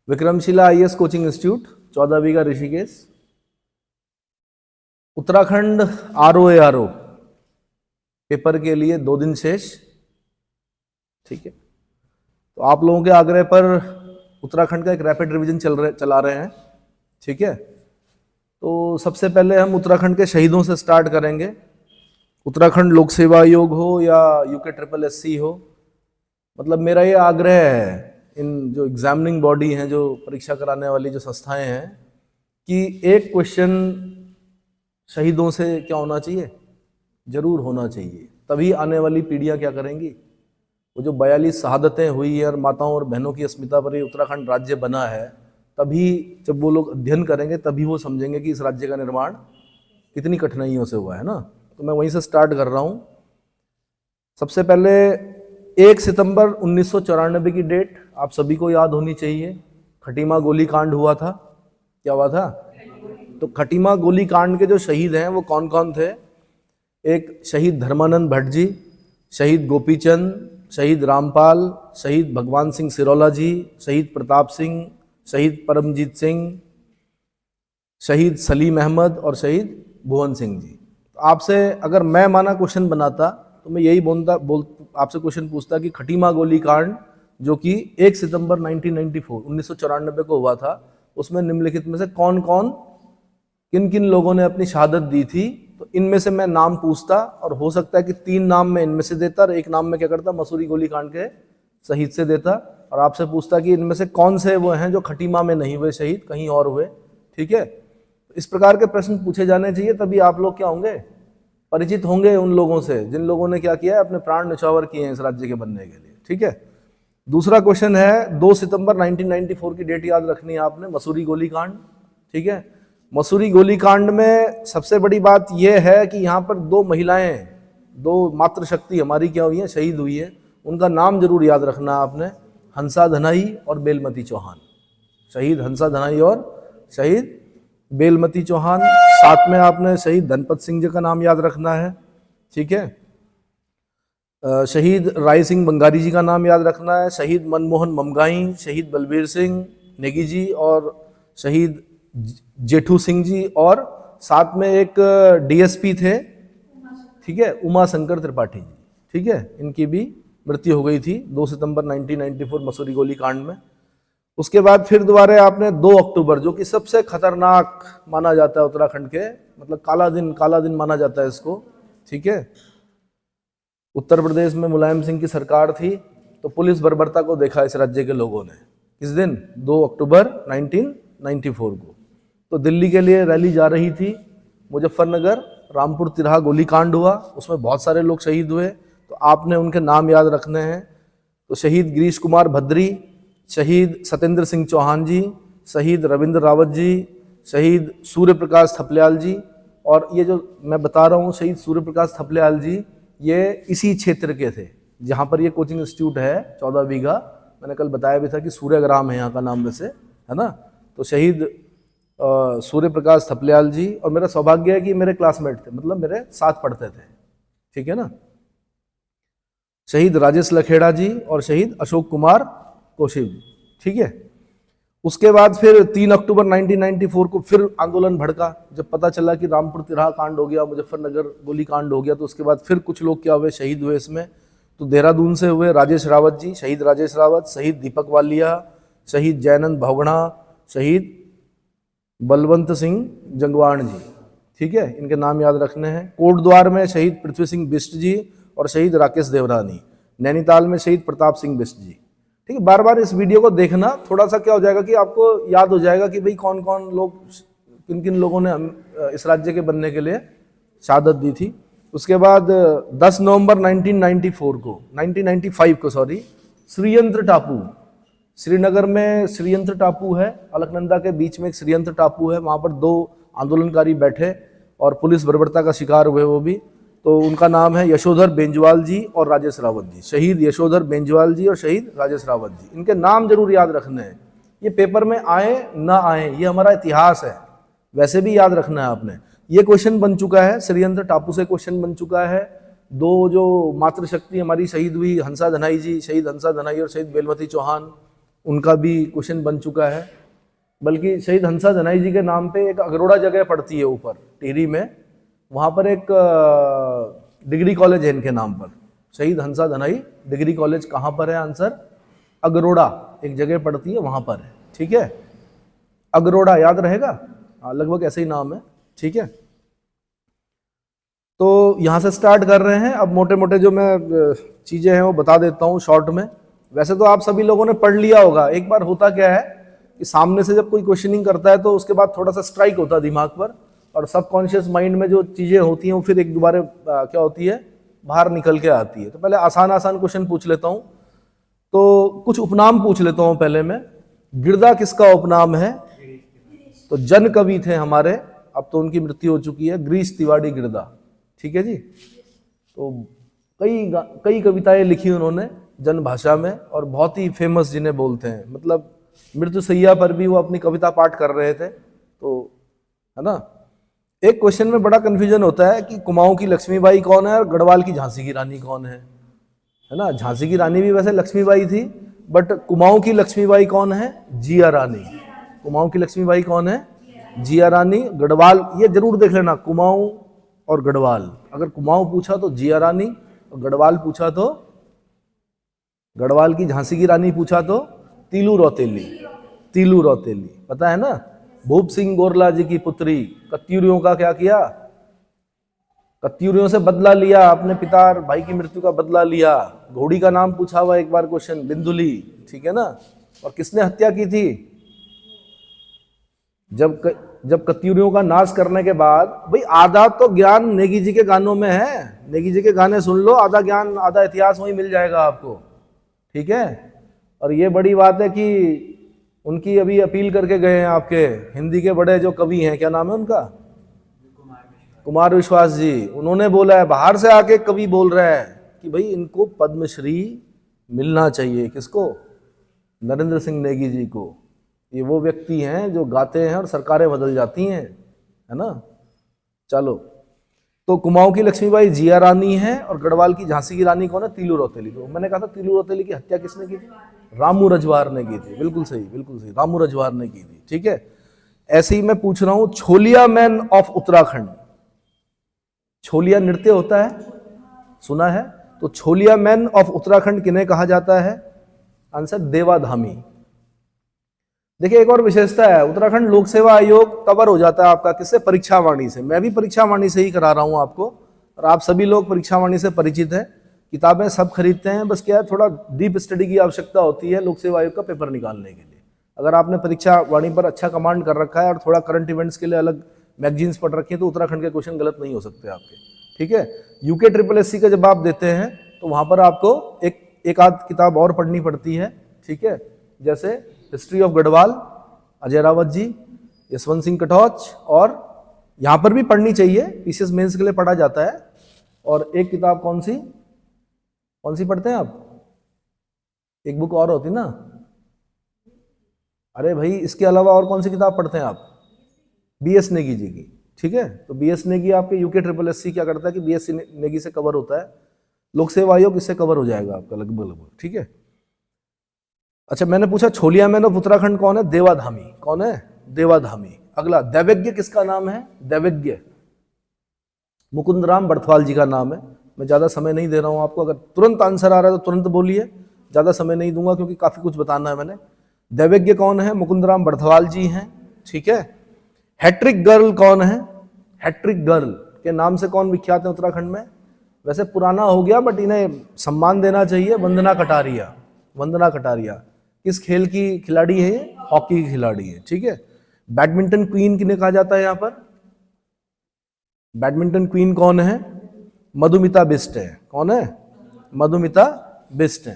Vikramshila IAS coaching institute 14 बीघा Rishikesh. Uttarakhand RO paper के लिए 2 दिन शेष। ठीक है, तो आप लोगों के आग्रह पर उत्तराखंड का एक रैपिड रिवीजन चला रहे हैं। ठीक है, तो सबसे पहले हम उत्तराखंड के शहीदों से स्टार्ट करेंगे। उत्तराखंड लोक सेवा आयोग हो या UKSSC हो, मतलब मेरा ये आग्रह है इन जो एग्जामिनिंग बॉडी हैं, जो परीक्षा कराने वाली जो संस्थाएं हैं, कि एक क्वेश्चन शहीदों से क्या होना चाहिए, जरूर होना चाहिए। तभी आने वाली पीढ़ियां क्या करेंगी, वो जो 42 शहादतें हुई है और माताओं और बहनों की अस्मिता पर ये उत्तराखंड राज्य बना है, तभी जब वो लोग अध्ययन करेंगे तभी वो समझेंगे कि इस राज्य का निर्माण कितनी कठिनाइयों से हुआ है ना। तो मैं वहीं से स्टार्ट कर रहा हूँ। सबसे पहले 1 सितंबर 1994 की डेट आप सभी को याद होनी चाहिए। खटीमा गोलीकांड हुआ था। क्या हुआ था? तो खटीमा गोलीकांड के जो शहीद हैं वो कौन कौन थे? एक शहीद धर्मानंद भट्ट जी, शहीद गोपीचंद, शहीद रामपाल, शहीद भगवान सिंह सिरौला जी, शहीद प्रताप सिंह, शहीद परमजीत सिंह, शहीद सलीम अहमद और शहीद भुवन सिंह जी। तो आपसे अगर मैं माना क्वेश्चन बनाता तो मैं यही आपसे क्वेश्चन पूछता कि खटीमा गोलीकांड जो कि 1 सितंबर 1994 को हुआ था, उसमें निम्नलिखित में से कौन कौन किन किन लोगों ने अपनी शहादत दी थी। तो इनमें से मैं नाम पूछता और हो सकता है कि 3 नाम मैं इनमें से देता और एक नाम मैं क्या करता, मसूरी गोलीकांड के शहीद से देता, और आपसे पूछता कि इनमें से कौन से वो हैं जो खटीमा में नहीं हुए शहीद, कहीं और हुए। ठीक है, इस प्रकार के प्रश्न पूछे जाने चाहिए, तभी आप लोग क्या होंगे, परिचित होंगे उन लोगों से जिन लोगों ने क्या किया है, अपने प्राण न्यौछावर किए हैं इस राज्य के बनने के लिए। ठीक है, दूसरा क्वेश्चन है 2 सितंबर 1994 की डेट याद रखनी है आपने, मसूरी गोलीकांड। ठीक है, मसूरी गोलीकांड में सबसे बड़ी बात यह है कि यहाँ पर 2 महिलाएं, 2 मातृशक्ति हमारी क्या हुई है, शहीद हुई है। उनका नाम जरूर याद रखना आपने, हंसा धनाई और बेलमती चौहान। शहीद हंसा धनाई और शहीद बेलमती चौहान। साथ में आपने शहीद धनपत सिंह जी का नाम याद रखना है। ठीक है, शहीद राय सिंह बंगारी जी का नाम याद रखना है, शहीद मनमोहन ममगाई, शहीद बलबीर सिंह नेगी जी और शहीद जेठू सिंह जी, और साथ में एक DSP थे, ठीक है, उमा शंकर त्रिपाठी जी। ठीक है, इनकी भी मृत्यु हो गई थी 2 सितंबर 1994 मसूरी गोलीकांड में। उसके बाद फिर दोबारा आपने 2 अक्टूबर, जो कि सबसे खतरनाक माना जाता है उत्तराखंड के, मतलब काला दिन माना जाता है इसको। ठीक है, उत्तर प्रदेश में मुलायम सिंह की सरकार थी, तो पुलिस बर्बरता को देखा इस राज्य के लोगों ने। किस दिन? 2 अक्टूबर 1994 को। तो दिल्ली के लिए रैली जा रही थी, मुजफ्फरनगर रामपुर तिराहा गोलीकांड हुआ, उसमें बहुत सारे लोग शहीद हुए, तो आपने उनके नाम याद रखने हैं। तो शहीद गिरीश कुमार भद्री, शहीद सत्येंद्र सिंह चौहान जी, शहीद रविंद्र रावत जी, शहीद सूर्य प्रकाश थपलियाल जी। और ये जो मैं बता रहा हूँ शहीद सूर्य प्रकाश थपलियाल जी, ये इसी क्षेत्र के थे जहाँ पर ये कोचिंग इंस्टीट्यूट है 14 बीघा। मैंने कल बताया भी था कि सूर्यग्राम है यहाँ का नाम वैसे, है ना। तो शहीद सूर्य प्रकाश थपलियाल जी, और मेरा सौभाग्य है कि मेरे क्लासमेट थे, मतलब मेरे साथ पढ़ते थे। ठीक है ना। शहीद राजेश लखेड़ा जी और शहीद अशोक कुमार कौशिक जी। ठीक है, उसके बाद फिर 3 अक्टूबर 1994 को फिर आंदोलन भड़का, जब पता चला कि रामपुर तिराहा कांड हो गया, मुजफ्फरनगर गोली कांड हो गया, तो उसके बाद फिर कुछ लोग क्या हुए, शहीद हुए इसमें। तो देहरादून से हुए राजेश रावत जी, शहीद राजेश रावत, शहीद दीपक वालिया, शहीद जयनंद भवगढ़ा, शहीद बलवंत सिंह जंगवाण जी। ठीक है, इनके नाम याद रखने हैं। कोटद्वार में शहीद पृथ्वी सिंह बिष्ट जी और शहीद राकेश देवरानी। नैनीताल में शहीद प्रताप सिंह बिष्ट जी। ठीक है, बार बार इस वीडियो को देखना, थोड़ा सा क्या हो जाएगा कि आपको याद हो जाएगा कि भाई कौन कौन लोग, किन किन लोगों ने इस राज्य के बनने के लिए शहादत दी थी। उसके बाद 10 नवंबर 1995 को श्रीयंत्र टापू, श्रीनगर में श्रीयंत्र टापू है, अलकनंदा के बीच में एक श्रीयंत्र टापू है, वहाँ पर 2 आंदोलनकारी बैठे और पुलिस बर्बरता का शिकार हुए वो भी। तो उनका नाम है यशोधर बेंजवाल जी और राजेश रावत जी। शहीद यशोधर बेंजवाल जी और शहीद राजेश रावत जी, इनके नाम जरूर याद रखने हैं। ये पेपर में आए ना आए, ये हमारा इतिहास है, वैसे भी याद रखना है आपने। ये क्वेश्चन बन चुका है, श्रीयंत्र टापू से क्वेश्चन बन चुका है। 2 जो मातृशक्ति हमारी शहीद हुई, हंसा धनाई जी, शहीद हंसा धनाई और शहीद बेलमती चौहान, उनका भी क्वेश्चन बन चुका है। बल्कि शहीद हंसा धनाई जी के नाम पे एक अगरोड़ा जगह पड़ती है ऊपर टिहरी में, वहाँ पर एक डिग्री कॉलेज है इनके नाम पर, शहीद हंसा धनाई डिग्री कॉलेज। कहाँ पर है? आंसर अगरोड़ा, एक जगह पड़ती है वहाँ पर है। ठीक है, अगरोड़ा याद रहेगा, हाँ लगभग ऐसे ही नाम है। ठीक है, तो यहाँ से स्टार्ट कर रहे हैं। अब मोटे मोटे जो मैं चीज़ें हैं वो बता देता हूँ शॉर्ट में। वैसे तो आप सभी लोगों ने पढ़ लिया होगा। एक बार होता क्या है कि सामने से जब कोई क्वेश्चनिंग करता है तो उसके बाद थोड़ा सा स्ट्राइक होता है दिमाग पर, और सबकॉन्शियस माइंड में जो चीज़ें होती हैं वो फिर एक दोबारा क्या होती है, बाहर निकल के आती है। तो पहले आसान आसान क्वेश्चन पूछ लेता हूँ। तो कुछ उपनाम पूछ लेता हूँ पहले मैं। गिरदा किसका उपनाम है? तो जन कवि थे हमारे, अब तो उनकी मृत्यु हो चुकी है, गिरीश तिवारी गिरदा। ठीक है जी। तो कई कविताएं लिखी उन्होंने जन भाषा में, और बहुत ही फेमस जिन्हें बोलते हैं, मतलब मृत्यु सैया पर भी वो अपनी कविता पाठ कर रहे थे। तो है ना, एक क्वेश्चन में बड़ा कंफ्यूजन होता है कि कुमाऊं की लक्ष्मीबाई कौन है और गढ़वाल की झांसी की रानी कौन है ना। झांसी की रानी भी वैसे लक्ष्मीबाई थी, बट कुमाऊं की लक्ष्मीबाई कौन है? जिया रानी। कुमाऊं की लक्ष्मीबाई कौन है? जिया रानी। गढ़वाल ये जरूर देख लेना, कुमाऊं और गढ़वाल। अगर कुमाऊं पूछा तो जिया रानी, और गढ़वाल पूछा तो, गढ़वाल की झांसी की रानी पूछा तो तीलू रौतेली। तीलू रौतेली पता है ना। भूप सिंह गोरला जी की पुत्री, कत्यूरियों का क्या किया? कत्यूरियों से बदला लिया, अपने पिता और भाई की मृत्यु का बदला लिया। घोड़ी का नाम पूछा हुआ एक बार क्वेश्चन, बिंदुली। ठीक है ना। और किसने हत्या की थी? जब कत्यूरियों का नाश करने के बाद, भाई आधा तो ज्ञान नेगी जी के गानों में है, नेगी जी के गाने सुन लो, आधा ज्ञान आधा इतिहास वहीं मिल जाएगा आपको। ठीक है। और ये बड़ी बात है कि उनकी अभी अपील करके गए हैं आपके हिंदी के बड़े जो कवि हैं, क्या नाम है उनका? कुमार विश्वास जी। उन्होंने बोला है, बाहर से आके कवि बोल रहा है कि भाई इनको पद्मश्री मिलना चाहिए। किसको? नरेंद्र सिंह नेगी जी को। ये वो व्यक्ति हैं जो गाते हैं और सरकारें बदल जाती हैं, है ना। चलो, तो कुमाऊं की लक्ष्मीबाई जिया रानी है, और गढ़वाल की झांसी की रानी कौन है? तीलू रौतेली। तो मैंने कहा था तीलू रौतेली की हत्या किसने की थी? रामू रजवार ने की थी। बिल्कुल सही, बिल्कुल सही, रामू रजवार ने की थी। ठीक है। ऐसे ही मैं पूछ रहा हूं, छोलिया मैन ऑफ उत्तराखंड। छोलिया नृत्य होता है, सुना है? तो छोलिया मैन ऑफ उत्तराखंड किन्हें कहा जाता है? आंसर देवाधामी। देखिए एक और विशेषता है, उत्तराखंड लोक सेवा आयोग कवर हो जाता है आपका किससे? परीक्षा वाणी से। मैं भी परीक्षा वाणी से ही करा रहा हूं आपको, और आप सभी लोग परीक्षा वाणी से परिचित हैं। किताबें सब खरीदते हैं, बस क्या है थोड़ा डीप स्टडी की आवश्यकता होती है लोक सेवा आयोग का पेपर निकालने के लिए। अगर आपने परीक्षा वाणी पर अच्छा कमांड कर रखा है और थोड़ा करंट इवेंट्स के लिए अलग मैगजीन्स पढ़ रखी है, तो उत्तराखंड के क्वेश्चन गलत नहीं हो सकते आपके। ठीक है। यूके SSS का जब आप देते हैं तो वहां पर आपको एक आध किताब और पढ़नी पड़ती है। ठीक है। जैसे हिस्ट्री ऑफ गढ़वाल, अजय रावत जी, यशवंत सिंह कटौच, और यहाँ पर भी पढ़नी चाहिए, PCS मेंस के लिए पढ़ा जाता है। और एक किताब कौन सी पढ़ते हैं आप? एक बुक और होती ना, अरे भाई इसके अलावा और कौन सी किताब पढ़ते हैं आप? BS नेगी जी की। ठीक है। तो BS नेगी आपके यूके SSS क्या करता है कि BS नेगी से कवर होता है, लोक सेवा आयोग इससे कवर हो जाएगा आपका लगभग। ठीक है। अच्छा, मैंने पूछा छोलिया मैन ऑफ उत्तराखंड कौन है? देवाधामी। कौन है? देवाधामी। अगला, दैवज्ञ किसका नाम है? दैवज्ञ मुकुंद राम बड़थवाल जी का नाम है। मैं ज्यादा समय नहीं दे रहा हूं आपको, अगर तुरंत आंसर आ रहा है तो तुरंत बोलिए, ज्यादा समय नहीं दूंगा क्योंकि काफी कुछ बताना है मैंने। दैवज्ञ कौन है? मुकुंद राम बड़थवाल जी हैं। ठीक है। हैट्रिक गर्ल कौन है? हैट्रिक गर्ल के नाम से कौन विख्यात है उत्तराखंड में? वैसे पुराना हो गया बट इन्हें सम्मान देना चाहिए, वंदना कटारिया। वंदना कटारिया किस खेल की खिलाड़ी है? हॉकी की खिलाड़ी है। ठीक है। बैडमिंटन क्वीन किन्हें कहा जाता है यहाँ पर? बैडमिंटन क्वीन कौन है? मधुमिता बिष्ट है। कौन है? मधुमिता बिष्ट है।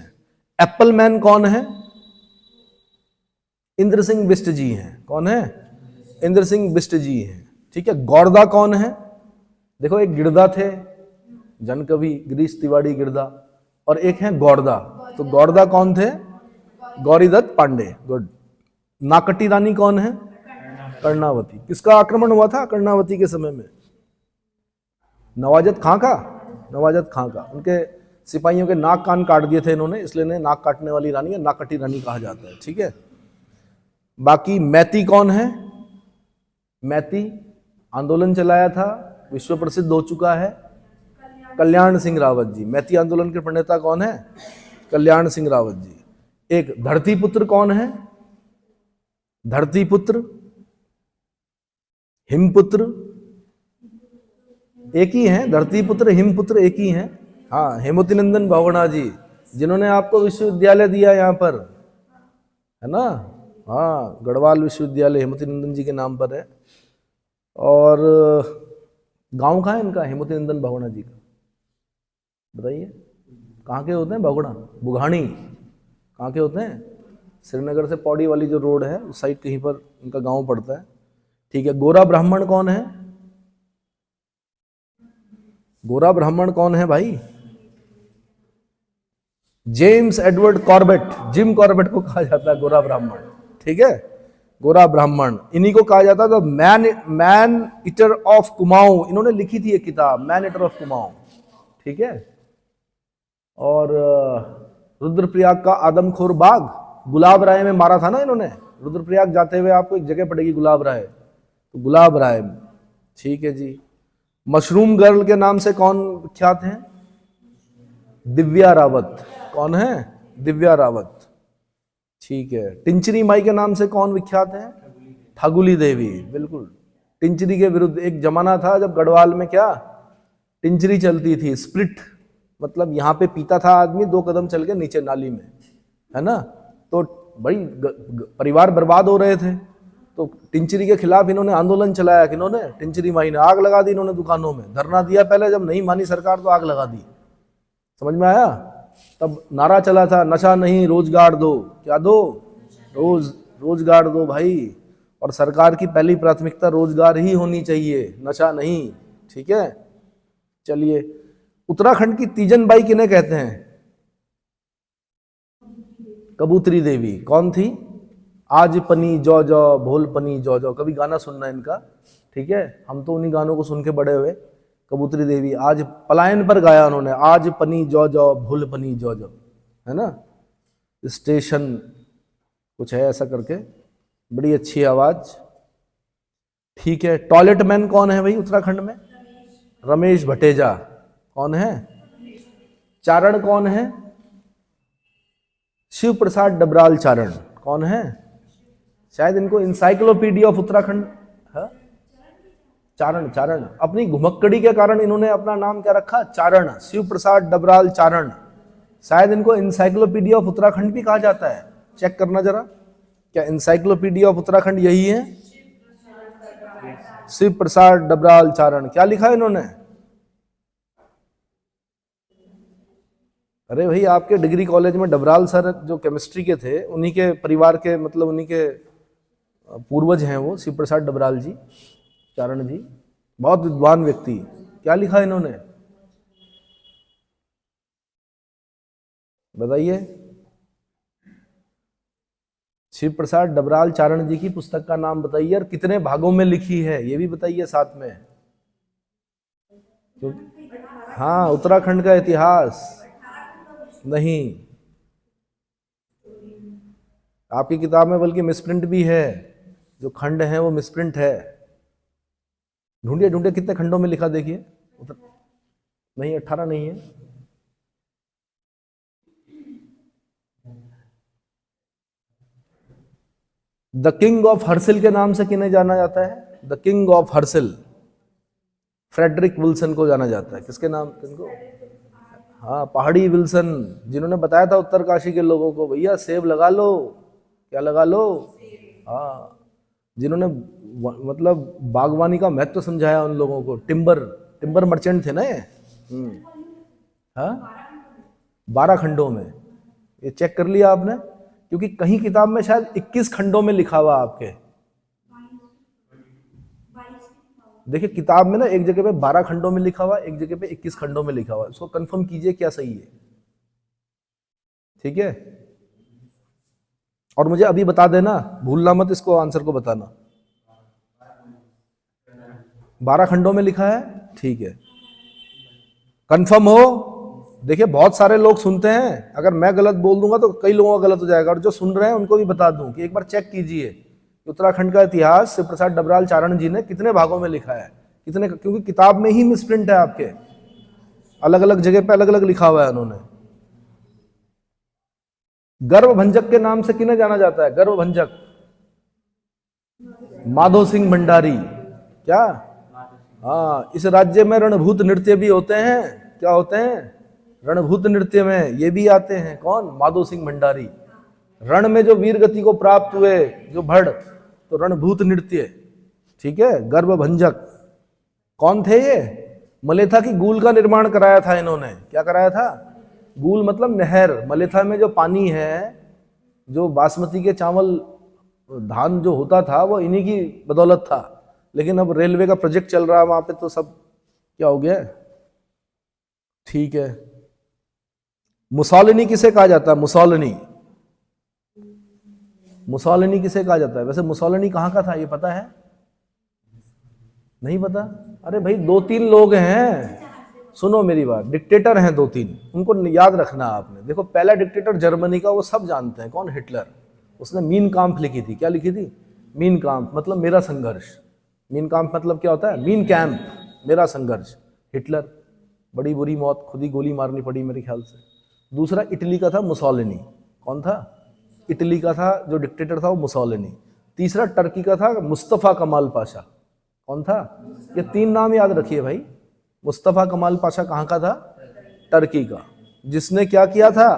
एप्पल मैन कौन है? इंद्र सिंह बिष्ट जी हैं। कौन है? इंद्र सिंह बिष्ट जी हैं। ठीक है। गौरदा कौन है? देखो एक गिरदा थे जनकवि गिरीश तिवारी गिरदा, और एक है गौरदा। तो गौरदा कौन थे? गौरीदत्त पांडे। गुड। नाकटी रानी कौन है? कर्णावती। किसका आक्रमण हुआ था कर्णावती के समय में? नवाजत खां का। नवाजत खां का। उनके सिपाहियों के नाक कान काट दिए थे इन्होंने, इसलिए इन्हें नाक काटने वाली रानी या नाक कटी रानी कहा जाता है। ठीक है, बाकी मैती कौन है? मैती आंदोलन चलाया था, विश्व प्रसिद्ध हो चुका है, कल्याण सिंह रावत जी। मैती आंदोलन के प्रणेता कौन है? कल्याण सिंह रावत जी। एक धरती पुत्र कौन है? धरती पुत्र, हिमपुत्र एक ही हैं, धरती पुत्र हिमपुत्र एक ही हैं। हाँ, हेमवती नंदन बहुगुणा जी, जिन्होंने आपको विश्वविद्यालय दिया यहाँ पर, है ना। हाँ, गढ़वाल विश्वविद्यालय हेमवती नंदन जी के नाम पर है। और गांव कहाँ है इनका, हेमवती नंदन बहुगुणा जी का? बताइए, कहाँ के होते हैं? बहुगुणा, बुघानी। कहाँ के होते हैं? श्रीनगर से पौड़ी वाली जो रोड है उस साइड कहीं पर इनका गांव पड़ता है। ठीक है, गोरा ब्राह्मण कौन है? गोरा ब्राह्मण कौन है भाई? James Edward Corbett, Jim Corbett को कहा जाता है गोरा ब्राह्मण। ठीक है, गोरा ब्राह्मण, इन्हीं को कहा जाता था मैन ईटर ऑफ कुमाऊं। इन्होंने लिखी थी एक किताब, मैन ईटर ऑफ कुमाऊं। ठीक है, और रुद्रप्रयाग का आदमखोर बाघ गुलाब राय में मारा था ना इन्होंने। रुद्रप्रयाग जाते हुए आपको एक जगह पड़ेगी गुलाब राय, तो गुलाब राय। ठीक है जी। मशरूम गर्ल के नाम से कौन विख्यात हैं? दिव्या रावत। कौन है? दिव्या रावत। ठीक है। टिंचरी माई के नाम से कौन विख्यात है? ठगुली देवी। बिल्कुल, टिंचरी के विरुद्ध एक जमाना था जब गढ़वाल में क्या टिंचरी चलती थी, स्प्लिट, मतलब यहाँ पे पीता था आदमी, 2 कदम चल के नीचे नाली में, है ना। तो बड़ी परिवार बर्बाद हो रहे थे, तो टिंचरी के खिलाफ इन्होंने आंदोलन चलाया। कि इन्होंने, टिंचरी माई ने आग लगा दी, इन्होंने दुकानों में धरना दिया पहले, जब नहीं मानी सरकार तो आग लगा दी। समझ में आया? तब नारा चला था, नशा नहीं रोजगार दो। क्या दो? रोजगार दो भाई। और सरकार की पहली प्राथमिकता रोजगार ही होनी चाहिए, नशा नहीं। ठीक है, चलिए। उत्तराखंड की तीजन बाई किन्हें कहते हैं? कबूतरी देवी। कौन थी? आज पनी जौ जौ भोल पनी जौ जौ, कभी गाना सुनना इनका। ठीक है, हम तो उन्हीं गानों को सुन के बड़े हुए। कबूतरी देवी, आज पलायन पर गाया उन्होंने, आज पनी जौ जौ भोल पनी जौ जौ, है ना। स्टेशन कुछ है ऐसा करके, बड़ी अच्छी आवाज। ठीक है। टॉयलेट मैन कौन है भाई उत्तराखंड में? रमेश भटेजा। कौन है? चारण कौन है? शिव प्रसाद डबराल चारण। कौन है? शायद इनको इंसाइक्लोपीडिया ऑफ उत्तराखंड है। चारण, चारण, अपनी घुमक्कड़ी के कारण इन्होंने अपना नाम क्या रखा? चारण, शिव प्रसाद डबराल चारण। शायद इनको इंसाइक्लोपीडिया ऑफ उत्तराखंड भी कहा जाता है। चेक करना जरा, क्या इंसाइक्लोपीडिया ऑफ उत्तराखंड यही है? शिव प्रसाद डबराल चारण। क्या लिखा है इन्होंने? अरे भाई, आपके डिग्री कॉलेज में डबराल सर जो केमिस्ट्री के थे, उन्हीं के परिवार के, मतलब उन्हीं के पूर्वज हैं वो, शिव प्रसाद डबराल जी चारण जी, बहुत विद्वान व्यक्ति। क्या लिखा इन्होंने बताइए? शिव प्रसाद डबराल चारण जी की पुस्तक का नाम बताइए, और कितने भागों में लिखी है ये भी बताइए साथ में। हाँ, उत्तराखंड का इतिहास नहीं, आपकी किताब में बल्कि मिसप्रिंट भी है, जो खंड है वो मिसप्रिंट है। ढूंढिए ढूंढिए, कितने खंडों में लिखा देखिए। नहीं, 18 नहीं है। द किंग ऑफ हर्सिल के नाम से किन्हें जाना जाता है? The king of Harsil, Frederick Wilson को जाना जाता है। किसके नाम? किनको? हाँ, पहाड़ी विल्सन, जिन्होंने बताया था उत्तरकाशी के लोगों को, भैया सेब लगा लो। क्या लगा लो? हाँ, जिन्होंने मतलब बागवानी का महत्व समझाया उन लोगों को। टिम्बर मर्चेंट थे ना ये। हाँ, 12 खंडों में। ये चेक कर लिया आपने? क्योंकि कहीं किताब में शायद 21 खंडों में लिखा हुआ आपके। देखिए किताब में ना एक जगह पे 12 खंडों में लिखा हुआ, एक जगह पे 21 खंडों में लिखा हुआ। इसको कंफर्म कीजिए क्या सही है। ठीक है, और मुझे अभी बता देना, भूलना मत इसको, आंसर को बताना। 12 खंडों में लिखा है, ठीक है। कंफर्म हो? देखिए बहुत सारे लोग सुनते हैं, अगर मैं गलत बोल दूंगा तो कई लोगों का गलत हो जाएगा, और जो सुन रहे हैं उनको भी बता दूं कि एक बार चेक कीजिए उत्तराखंड का इतिहास शिव प्रसाद डबराल चारण जी ने कितने भागों में लिखा है, कितने, क्योंकि किताब में ही मिसप्रिंट है आपके, अलग अलग जगह पे अलग अलग लिखा हुआ है उन्होंने। गर्भभंजक के नाम से किन्हें जाना जाता है? गर्भभंजक माधो सिंह भंडारी। क्या? हाँ, इस राज्य में रणभूत नृत्य भी होते हैं। क्या होते हैं? रणभूत नृत्य में ये भी आते हैं। कौन? माधो सिंह भंडारी। रण में जो वीर गति को प्राप्त हुए जो भड़, तो रणभूत नृत्य, ठीक है। गर्भभंजक कौन थे ये? मलेथा की गूल का निर्माण कराया था इन्होंने। क्या कराया था? गूल मतलब नहर। मलेथा में जो पानी है, जो बासमती के चावल धान जो होता था वो इन्हीं की बदौलत था, लेकिन अब रेलवे का प्रोजेक्ट चल रहा है वहां पे, तो सब क्या हो गया, ठीक है। मुसोलिनी किसे कहा जाता है? मुसोलिनी, मुसोलिनी किसे कहा जाता है? वैसे मुसोलिनी कहाँ का था ये पता है? नहीं पता? अरे भाई, 2-3 लोग हैं, सुनो मेरी बात, डिक्टेटर हैं 2-3, उनको याद रखना आपने। देखो, पहला डिक्टेटर जर्मनी का, वो सब जानते हैं, कौन? हिटलर। उसने मीन काम्प लिखी थी। क्या लिखी थी? मीन काम्प मतलब मेरा संघर्ष। मीन काम्प मतलब क्या होता है? मीन कैंप, मेरा संघर्ष। हिटलर, बड़ी बुरी मौत, खुद ही गोली मारनी पड़ी मेरे ख्याल से। दूसरा इटली का था मुसोलिनी। कौन था? इटली का था जो डिक्टेटर था वो मुसोलिनी। तीसरा टर्की का था मुस्तफ़ा कमाल पाशा। कौन था? ये 3 नाम याद रखिए भाई। मुस्तफ़ा कमाल पाशा कहाँ का था? टर्की का, जिसने क्या किया था?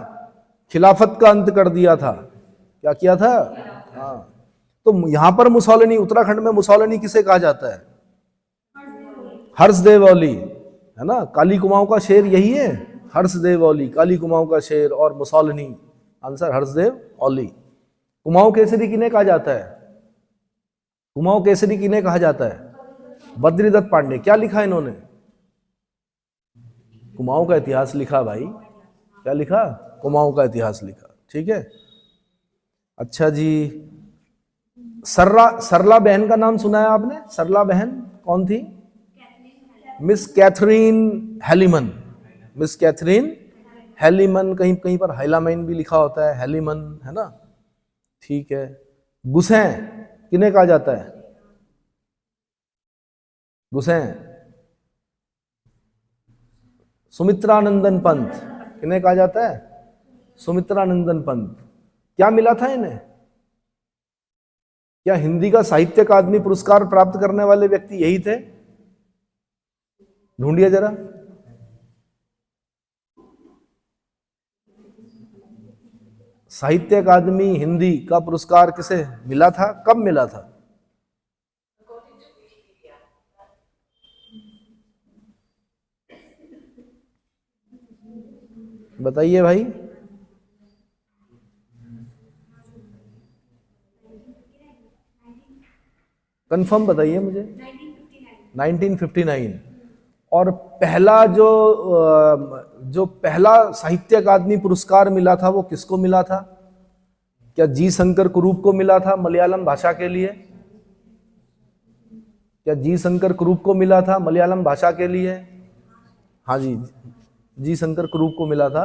खिलाफत का अंत कर दिया था। क्या किया था? हाँ। तो यहां पर मुसोलिनी, उत्तराखंड में मुसोलिनी किसे कहा जाता है? हर्षदेव ओली, है ना। काली कुमाऊं का शेर यही है, हर्षदेव ओली, काली कुमाऊं का शेर। और मुसोलिनी, आंसर हर्षदेव ओली। कुमाऊं केसरी किन्हें कहा जाता है? कुमाऊं केसरी किन्हें कहा जाता है? बद्रीदत्त पांडे। क्या लिखा इन्होंने? कुमाऊं का इतिहास लिखा भाई। क्या लिखा? कुमाऊं का इतिहास लिखा, ठीक है। अच्छा जी, सरला बहन का नाम सुना है आपने? सरला बहन कौन थी? Miss Catherine Heilman. Miss Catherine Heilman, कहीं कहीं पर हैलामाइन भी लिखा होता है, हेलीमन, है ना, ठीक है। गुसैं किन्हें कहा जाता है? गुसैं सुमित्रानंदन पंत। किन्हें कहा जाता है? सुमित्रानंदन पंत। क्या मिला था इन्हें? क्या हिंदी का साहित्य अकादमी पुरस्कार प्राप्त करने वाले व्यक्ति यही थे? ढूंढिए जरा। साहित्य अकादमी हिंदी का पुरस्कार किसे मिला था? कब मिला था? बताइए भाई। कंफर्म बताइए मुझे। 1959। और पहला जो पहला साहित्य अकादमी पुरस्कार मिला था वो किसको मिला था? क्या जी शंकर कुरूप को मिला था मलयालम भाषा के लिए? क्या जी शंकर कुरूप को मिला था मलयालम भाषा के लिए? हाँ जी, जी शंकर कुरूप को मिला था।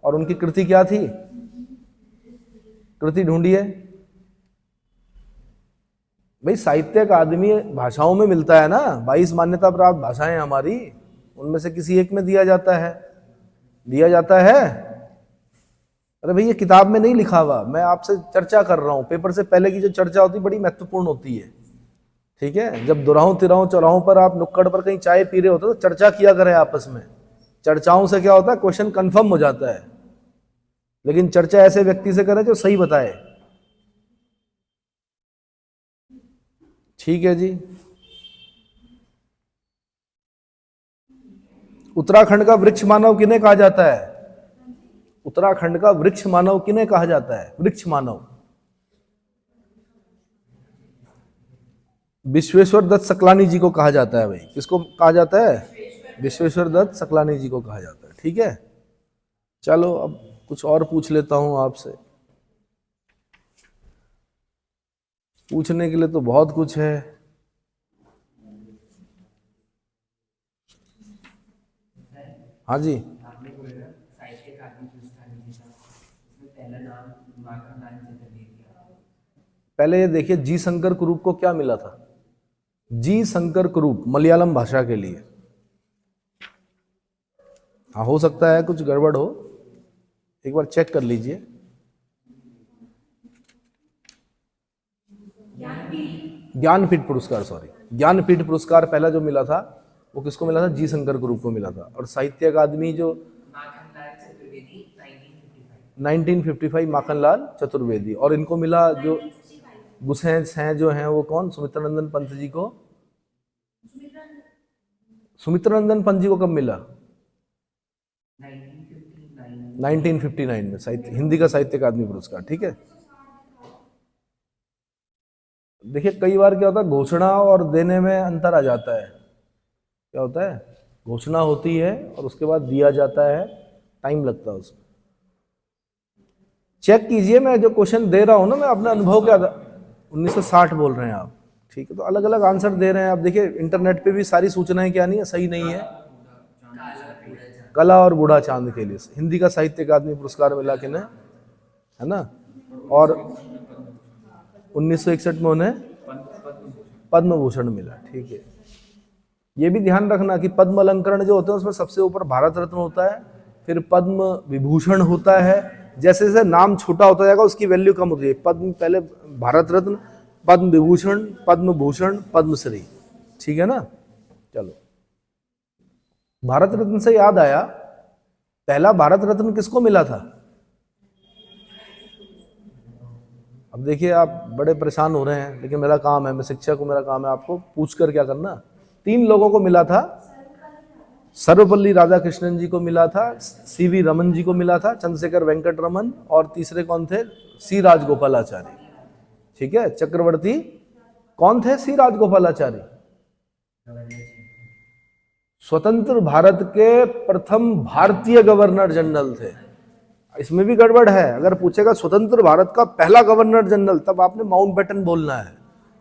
और उनकी कृति क्या थी? कृति ढूंढिए भाई। साहित्य अकादमी भाषाओं में मिलता है ना, 22 मान्यता प्राप्त भाषाएं हमारी, उनमें से किसी एक में दिया जाता है। दिया जाता है। अरे भाई, ये किताब में नहीं लिखा हुआ, मैं आपसे चर्चा कर रहा हूं। पेपर से पहले की जो चर्चा होती है बड़ी महत्वपूर्ण होती है, ठीक है। जब दुराहों तिराहों चौराहों पर आप नुक्कड़ पर कहीं चाय पी रहे होते तो चर्चा किया करें आपस में। चर्चाओं से क्या होता है? क्वेश्चन कंफर्म हो जाता है। लेकिन चर्चा ऐसे व्यक्ति से करें जो सही बताए, ठीक है जी। उत्तराखंड का वृक्ष मानव किन्हें कहा जाता है? उत्तराखंड का वृक्ष मानव किन्हें कहा जाता है? वृक्ष मानव विश्वेश्वर दत्त सकलानी जी को कहा जाता है भाई। किसको कहा जाता है? विश्वेश्वर दत्त सकलानी जी को कहा जाता है, ठीक है। चलो अब कुछ और पूछ लेता हूं आपसे। पूछने के लिए तो बहुत कुछ है। हाँ जी, पहले ये देखिए जी शंकर कुरूप को क्या मिला था, जी शंकर कुरूप मलयालम भाषा के लिए। हाँ हो सकता है कुछ गड़बड़ हो, एक बार चेक कर लीजिए। ज्ञानपीठ पुरस्कार, सॉरी, ज्ञानपीठ पुरस्कार पहला जो मिला था वो किसको मिला था, जी शंकर कुरूप को मिला था। और साहित्य अकादमी जो 1955 माखनलाल चतुर्वेदी, और इनको मिला जो गुसैंस हैं जो हैं वो कौन, सुमित्रानंदन पंत जी को। सुमित्रानंदन पंत जी को कब मिला, 1959 में, साहित्य हिंदी का साहित्य अकादमी पुरस्कार। ठीक है, देखिए कई बार क्या होता है, घोषणा और देने में अंतर आ जाता है। क्या होता है, घोषणा होती है और उसके बाद दिया जाता है, टाइम लगता है उसमें। चेक कीजिए, मैं जो क्वेश्चन दे रहा हूं ना, मैं अपने अनुभव क्या, 1960 बोल रहे हैं आप, ठीक है, तो अलग अलग आंसर दे रहे हैं आप। देखिए इंटरनेट पे भी सारी सूचनाएं क्या नहीं है, सही नहीं है। कला और बूढ़ा चांद के लिए हिंदी का साहित्य अकादमी पुरस्कार मिला किन्हें, है ना। और 1961 में उन्हें पद्म भूषण मिला। ठीक है, ये भी ध्यान रखना कि पद्म अलंकरण जो होते हैं उसमें सबसे ऊपर भारत रत्न होता है, फिर पद्म विभूषण होता है। जैसे जैसे नाम छोटा होता जाएगा उसकी वैल्यू कम होती है। पद्म पहले भारत रत्न, पद्म विभूषण, पद्म भूषण, पद्मश्री। ठीक है ना। चलो, भारत रत्न से याद आया, पहला भारत रत्न किसको मिला था। अब देखिए आप बड़े परेशान हो रहे हैं, लेकिन मेरा काम है, मैं शिक्षक हूं, मेरा काम है आपको पूछ कर क्या करना। 3 लोगों को मिला था, सर्वपल्ली राधाकृष्णन जी को मिला था, सीवी रमन जी को मिला था, चंद्रशेखर वेंकट रमन, और तीसरे कौन थे, सी राजगोपालाचारी। ठीक है, चक्रवर्ती कौन थे, सी राजगोपालाचारी, स्वतंत्र भारत के प्रथम भारतीय गवर्नर जनरल थे। इसमें भी गड़बड़ है, अगर पूछेगा स्वतंत्र भारत का पहला गवर्नर जनरल, तब आपने माउंटबेटन बोलना है,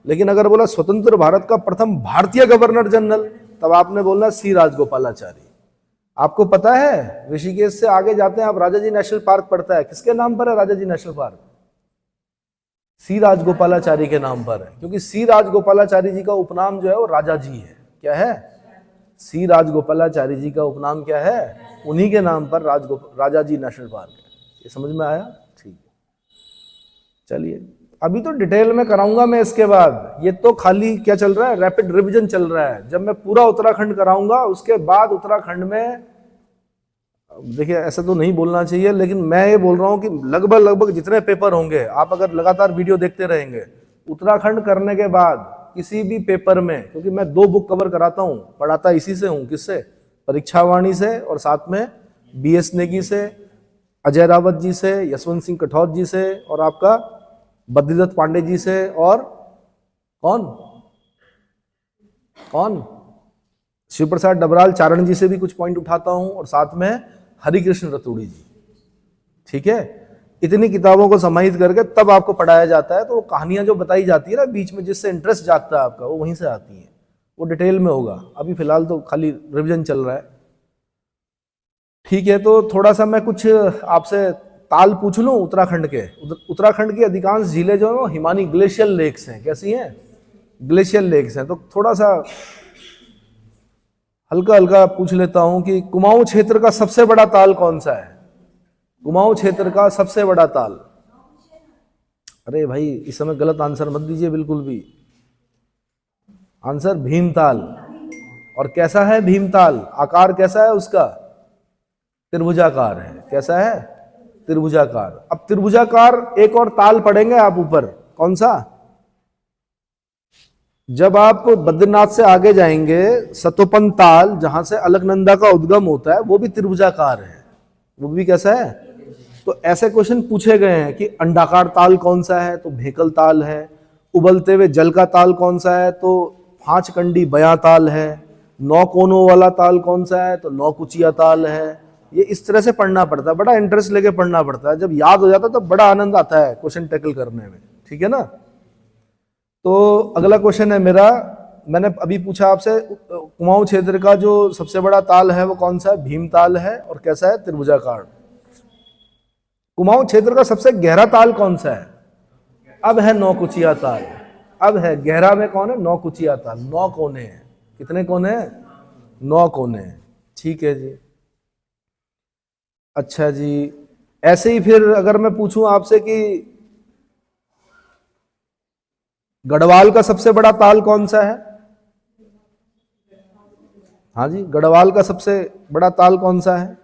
लेकिन अगर बोला स्वतंत्र भारत का प्रथम भारतीय गवर्नर जनरल, तब आपने बोलना सी राजगोपालाचारी। आपको पता है ऋषिकेश से आगे जाते हैं आप, राजाजी नेशनल पार्क पड़ता है, किसके नाम पर है राजाजी नेशनल पार्क, सी राजगोपालाचारी के नाम पर है, क्योंकि सी राजगोपालाचारी जी का उपनाम जो है वो राजा जी है। क्या है, सी राजगोपालाचारी जी का उपनाम क्या है, उन्हीं के नाम पर राजाजी नेशनल पार्क है। ये समझ में आया, ठीक है। चलिए, अभी तो डिटेल में कराऊंगा मैं इसके बाद, ये तो खाली क्या चल रहा है, रैपिड रिवीजन चल रहा है। जब मैं पूरा उत्तराखंड कराऊंगा उसके बाद उत्तराखंड में, देखिए ऐसा तो नहीं बोलना चाहिए, लेकिन मैं ये बोल रहा हूँ कि लगभग जितने पेपर होंगे, आप अगर लगातार वीडियो देखते रहेंगे, उत्तराखंड करने के बाद किसी भी पेपर में, क्योंकि मैं 2 बुक कवर कराता हूँ, पढ़ाता इसी से हूँ, किससे, परीक्षावाणी से, और साथ में BS नेगी से, अजय रावत जी से, यशवंत सिंह कठौर जी से, और आपका बद्रीदत्त पांडे जी से, और कौन शिव प्रसाद डबराल चारण जी से भी कुछ पॉइंट उठाता हूं, और साथ में हरिकृष्ण रतूड़ी जी। ठीक है, इतनी किताबों को समाहित करके तब आपको पढ़ाया जाता है। तो वो कहानियां जो बताई जाती है ना बीच में, जिससे इंटरेस्ट जागता है आपका, वो वहीं से आती है, वो डिटेल में होगा। अभी फिलहाल तो खाली रिवीजन चल रहा है। ठीक है, तो थोड़ा सा मैं कुछ आपसे ताल पूछ लूं उत्तराखंड के। उत्तराखंड की अधिकांश झीलें जो है वो हिमानी ग्लेशियल लेक्स हैं। कैसी हैं, ग्लेशियल लेक्स हैं। तो थोड़ा सा हल्का हल्का पूछ लेता हूं कि कुमाऊं क्षेत्र का सबसे बड़ा ताल कौन सा है, कुमाऊं क्षेत्र का सबसे बड़ा ताल। अरे भाई, इस समय गलत आंसर मत दीजिए बिल्कुल भी। आंसर भीमताल। और कैसा है भीमताल, आकार कैसा है उसका, त्रिभुजाकार है। कैसा है, त्रिभुजाकार। अब त्रिभुजाकार एक और ताल पढ़ेंगे आप ऊपर, कौन सा, जब आप बद्रीनाथ से आगे जाएंगे, सतोपन ताल जहां से अलकनंदा का उद्गम होता है, वो भी त्रिभुजाकार है। वो भी कैसा है, तो ऐसे क्वेश्चन पूछे गए हैं कि अंडाकार ताल कौन सा है, तो भेकल ताल है। उबलते हुए जल का ताल कौन सा है, तो 5 कंडी बया ताल है। 9 कोनों वाला ताल कौन सा है, तो 9 कुचिया ताल है। ये इस तरह से पढ़ना पड़ता है, बड़ा इंटरेस्ट लेके पढ़ना पड़ता है। जब याद हो जाता है तो बड़ा आनंद आता है क्वेश्चन टैकल करने में। ठीक है ना। तो अगला क्वेश्चन है मेरा, मैंने अभी पूछा आपसे, कुमाऊं क्षेत्र का जो सबसे बड़ा ताल है वो कौन सा है, भीमताल है। और कैसा है, त्रिभुजाकार। कुमाऊं क्षेत्र का सबसे गहरा ताल कौन सा है, अब है 9 कुचिया ताल। अब है गहरा में कौन है? 9 कुचिया ताल। 9 कोने हैं। कितने कोने हैं? 9 कोने हैं। ठीक है जी। अच्छा जी, ऐसे ही फिर अगर मैं पूछूं आपसे कि गढ़वाल का सबसे बड़ा ताल कौन सा है? हाँ जी, गढ़वाल का सबसे बड़ा ताल कौन सा है?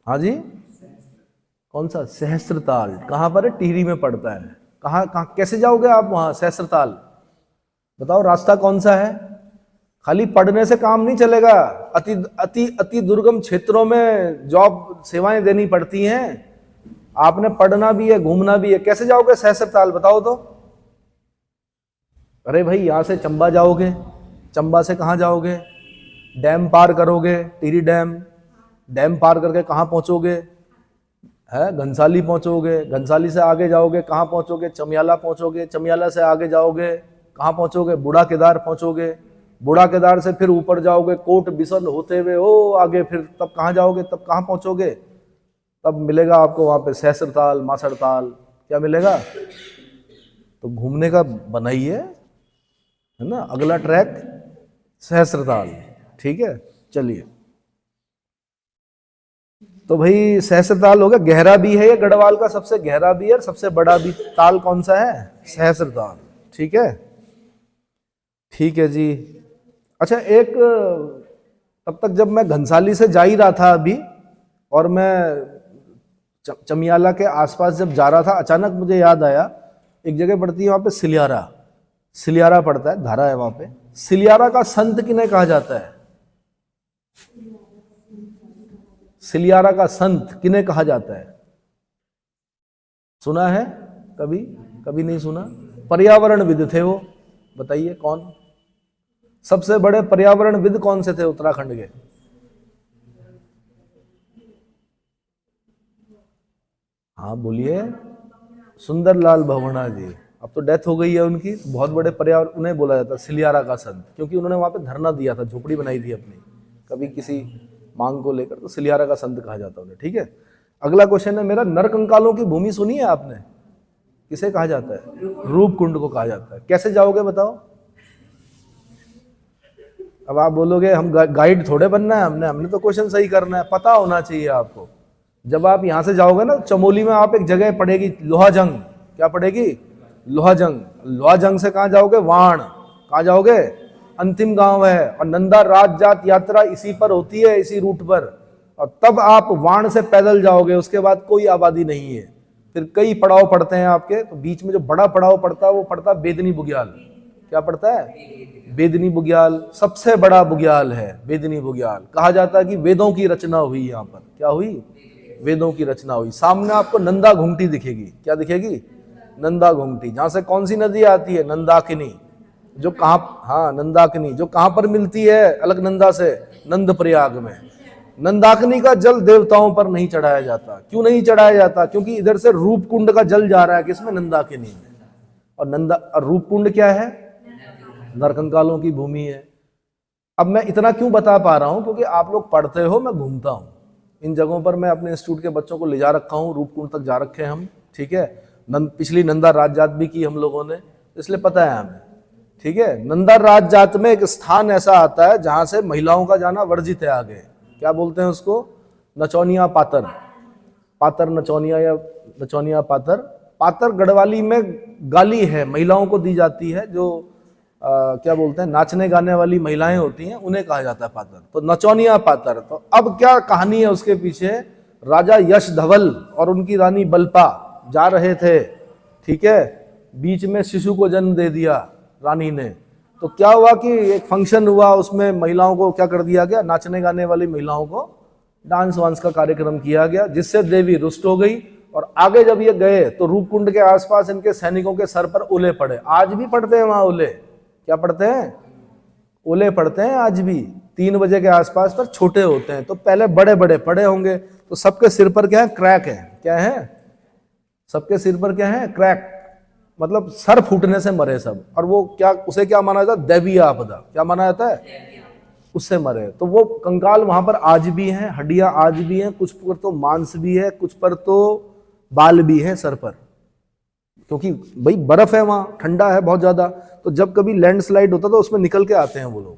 हाँ जी, कौन सा? सहस्त्र ताल। कहां पर है? टिहरी में पड़ता है। कहां कैसे जाओगे आप वहां सहस्त्र ताल? बताओ रास्ता कौन सा है? खाली पढ़ने से काम नहीं चलेगा। अति अति अति दुर्गम क्षेत्रों में जॉब सेवाएं देनी पड़ती हैं। आपने पढ़ना भी है, घूमना भी है। कैसे जाओगे सहस्त्र ताल? बताओ तो। अरे भाई, यहां से चंबा जाओगे। चंबा से कहां जाओगे? डैम पार करोगे, टिहरी डैम। डैम पार करके कहां पहुंचोगे? है घनसाली पहुंचोगे। घनसाली से आगे जाओगे, कहां पहुंचोगे? चमियाला पहुंचोगे। चमियाला से आगे जाओगे, कहां पहुंचोगे? बूढ़ा केदार पहुंचोगे। बूढ़ा केदार से फिर ऊपर जाओगे, कोट बिसन होते हुए ओ आगे, फिर तब कहां जाओगे? तब कहां पहुंचोगे? तब मिलेगा आपको वहां पे सहस्त्र ताल, मासड़ ताल। क्या मिलेगा? तो घूमने का बनाइए, है ना, अगला ट्रैक सहस्त्र ताल। ठीक है, चलिए। तो भाई सहस्त्र ताल हो गया। गहरा भी है ये, गढ़वाल का सबसे गहरा भी है और सबसे बड़ा भी ताल कौन सा है? सहस्त्र ताल। ठीक है, ठीक है जी। अच्छा, एक तब तक जब मैं घनसाली से जा ही रहा था अभी, और मैं चमियाला के आसपास जब जा रहा था, अचानक मुझे याद आया एक जगह पड़ती है वहां पे सिलियारा। सिलियारा पड़ता है, धारा है वहां पे। सिलियारा का संत किन्हें कहा जाता है? सिलियारा का संत किन्हें कहा जाता है? सुना है कभी? कभी नहीं सुना? पर्यावरणविद थे वो। बताइए कौन? सबसे बड़े पर्यावरणविद कौन से थे उत्तराखंड के? हाँ बोलिए। सुंदरलाल भवना जी। अब तो डेथ हो गई है उनकी। बहुत बड़े पर्यावरण, उन्हें बोला जाता है सिलियारा का संत, क्योंकि उन्होंने वहां पे धरना दिया था, झोपड़ी बनाई थी अपनी कभी किसी मांग को लेकर, तो सिलियारा का संत कहा जाता है उन्हें। ठीक है, अगला क्वेश्चन है मेरा, नरकंकालों की भूमि सुनी है आपने? किसे कहा जाता है? रूपकुंड को कहा जाता है। कैसे जाओगे बताओ? अब आप बोलोगे हम गाइड थोड़े बनना है, हमने तो क्वेश्चन सही करना है। पता होना चाहिए आपको। जब आप यहां से जाओगे ना, चमोली में आप एक जगह पड़ेगी लोहाजंग। क्या पड़ेगी? लोहाजंग। लोहाजंग से कहां जाओगे? वाण। कहां जाओगे? अंतिम गांव है। और नंदा राज जात यात्रा इसी पर होती है, इसी रूट पर। और तब आप वाण से पैदल जाओगे, उसके बाद कोई आबादी नहीं है। फिर कई पड़ाव पड़ते हैं आपके, तो बीच में जो बड़ा पड़ाव पड़ता है वो पड़ता है बेदनी बुग्याल। क्या पड़ता है? बेदनी बुग्याल सबसे बड़ा बुग्याल है। बेदनी बुग्याल कहा जाता है कि वेदों की रचना हुई यहाँ पर। क्या हुई? वेदों की रचना हुई। सामने आपको नंदा घुंगटी दिखेगी। क्या दिखेगी? नंदा घुंगटी। जहां से कौन सी नदी आती है? नंदाकिनी। जो कहां, हाँ नंदाकिनी, जो कहां पर मिलती है अलकनंदा से? नंद प्रयाग में। नंदाकिनी का जल देवताओं पर नहीं चढ़ाया जाता। क्यों नहीं चढ़ाया जाता? क्योंकि इधर से रूपकुंड का जल जा रहा है किसमें? नंदाकिनी में। और रूपकुंड क्या है? नरकंकालों की भूमि है। अब मैं इतना क्यों बता पा रहा हूं? क्योंकि आप लोग पढ़ते हो, मैं घूमता हूं इन जगहों पर। मैं अपने इंस्टीट्यूट के बच्चों को ले जा रखा हूं, रूपकुंड तक जा रखे हैं हम। ठीक है, पिछली नंदा राज जात भी की हम लोगों ने, इसलिए पता है हमें। ठीक है, नंदा राज जात में एक स्थान ऐसा आता है जहां से महिलाओं का जाना वर्जित है आगे। क्या बोलते हैं उसको? नचौनिया पातर। पातर नचौनिया या नचौनिया पातर। पातर गढ़वाली में गाली है, महिलाओं को दी जाती है। जो क्या बोलते हैं, नाचने गाने वाली महिलाएं होती हैं, उन्हें कहा जाता है पातर। तो नचौनिया पातर। तो अब क्या कहानी है उसके पीछे? राजा यश धवल और उनकी रानी बल्पा जा रहे थे। ठीक है, बीच में शिशु को जन्म दे दिया रानी ने। तो क्या हुआ कि एक फंक्शन हुआ, उसमें महिलाओं को क्या कर दिया गया? नाचने गाने वाली महिलाओं को डांस वांस का कार्यक्रम किया गया, जिससे देवी रुष्ट हो गई। और आगे जब ये गए तो रूपकुंड के आसपास इनके सैनिकों के सर पर ओले पड़े। आज भी पड़ते हैं वहां ओले। क्या पढ़ते हैं? ओले पढ़ते हैं आज भी। 3 बजे के आसपास पर छोटे होते हैं, तो पहले बड़े बड़े पड़े होंगे। तो सबके सिर पर क्या है? क्रैक है। क्या है? सबके सिर पर क्या है? क्रैक। मतलब सर फूटने से मरे सब। और वो क्या, उसे क्या माना जाता है? दैवीय आपदा। क्या माना जाता है? उससे मरे। तो वो कंकाल वहां पर आज भी हैं, हड्डियां आज भी हैं, कुछ पर तो मांस भी है, कुछ पर तो बाल भी है सर पर, क्योंकि भाई बर्फ है वहां, ठंडा है बहुत ज्यादा। तो जब कभी लैंडस्लाइड होता तो उसमें निकल के आते हैं वो लोग।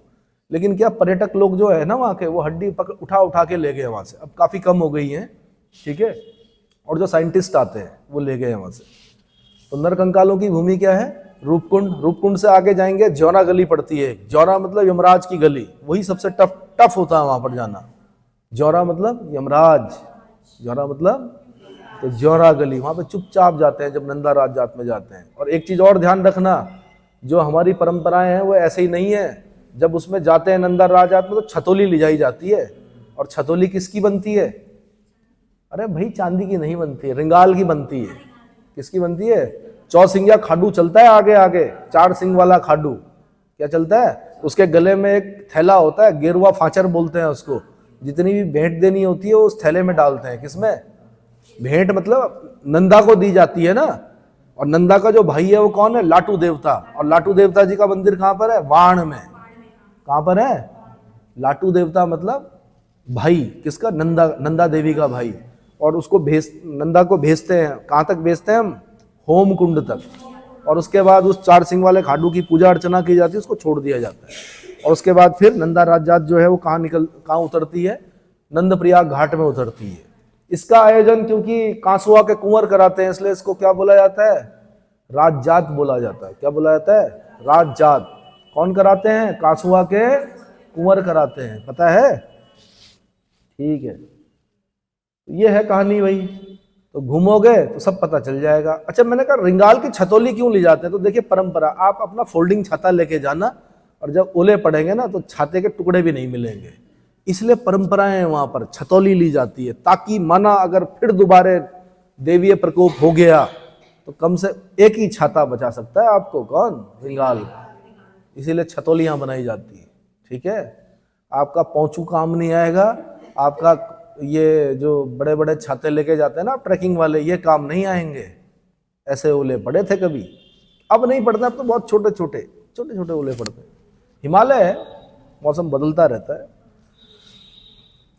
लेकिन क्या पर्यटक लोग जो है ना वहां के, वो हड्डी उठा उठा के ले गए वहां से, अब काफी कम हो गई है, ठीक है। और जो साइंटिस्ट आते हैं वो ले गए वहां से। तो नरकंकालों की भूमि क्या है? रूपकुंड। रूपकुंड से आगे जाएंगे, जौरा गली पड़ती है। जौरा मतलब यमराज की गली, वही सबसे टफ होता है वहां पर जाना। जौरा मतलब यमराज, जौरा मतलब, तो जौरा गली, वहां पे चुपचाप जाते हैं जब नंदा राज जात में जाते हैं। और एक चीज और ध्यान रखना, जो हमारी परंपराएं हैं वो ऐसे ही नहीं है। जब उसमें जाते हैं नंदा राज जात में तो छतोली ले जाई जाती है। और छतोली किसकी बनती है? अरे भाई चांदी की नहीं बनती है, रिंगाल की बनती है। किसकी बनती है? चौसिंगिया खाडू चलता है आगे आगे, 4 सिंग वाला खाडू। क्या चलता है? उसके गले में एक थैला होता है, गेरुआ फाचर बोलते हैं उसको। जितनी भी भेंट देनी होती है वो उस थैले में डालते हैं। किसमें? भेंट मतलब नंदा को दी जाती है ना। और नंदा का जो भाई है वो कौन है? लाटू देवता। और लाटू देवता जी का मंदिर कहां पर है? वाण में। कहां पर है? लाटू देवता मतलब भाई किसका? नंदा देवी का भाई। और उसको नंदा को भेजते हैं, कहां तक भेजते हैं हम? होम कुंड तक। और उसके बाद उस 4 सिंह वाले खाडू की पूजा अर्चना की जाती है, उसको छोड़ दिया जाता है। और उसके बाद फिर नंदा राजजात जो है वो कहां उतरती है? नंदप्रयाग घाट में उतरती है। इसका आयोजन क्योंकि कांसुआ के कुंवर कराते हैं, इसलिए इसको क्या बोला जाता है? राजजात बोला जाता है। क्या बोला जाता है? राजजात। कौन कराते हैं? कांसुआ के कुंवर कराते हैं, पता है? ठीक है, ये है कहानी भाई। तो घूमोगे तो सब पता चल जाएगा। अच्छा, मैंने कहा रिंगाल की छतोली क्यों ले जाते हैं? तो देखिए परंपरा, आप अपना फोल्डिंग छाता लेके जाना, और जब ओले पड़ेंगे ना तो छाते के टुकड़े भी नहीं मिलेंगे। इसलिए परंपराएं वहां पर छतौली ली जाती है, ताकि माना अगर फिर दोबारा देवीय प्रकोप हो गया तो कम से एक ही छाता बचा सकता है आपको। कौन? रिंगाल। इसीलिए छतौलियां बनाई जाती है, ठीक है। आपका पौंचू काम नहीं आएगा, आपका ये जो बड़े बड़े छाते लेके जाते हैं ना ट्रैकिंग वाले, ये काम नहीं आएंगे। ऐसे ओले पड़े थे कभी, अब नहीं पड़ते, अब तो बहुत छोटे छोटे ओले पड़ते हैं। हिमालय है, मौसम बदलता रहता है।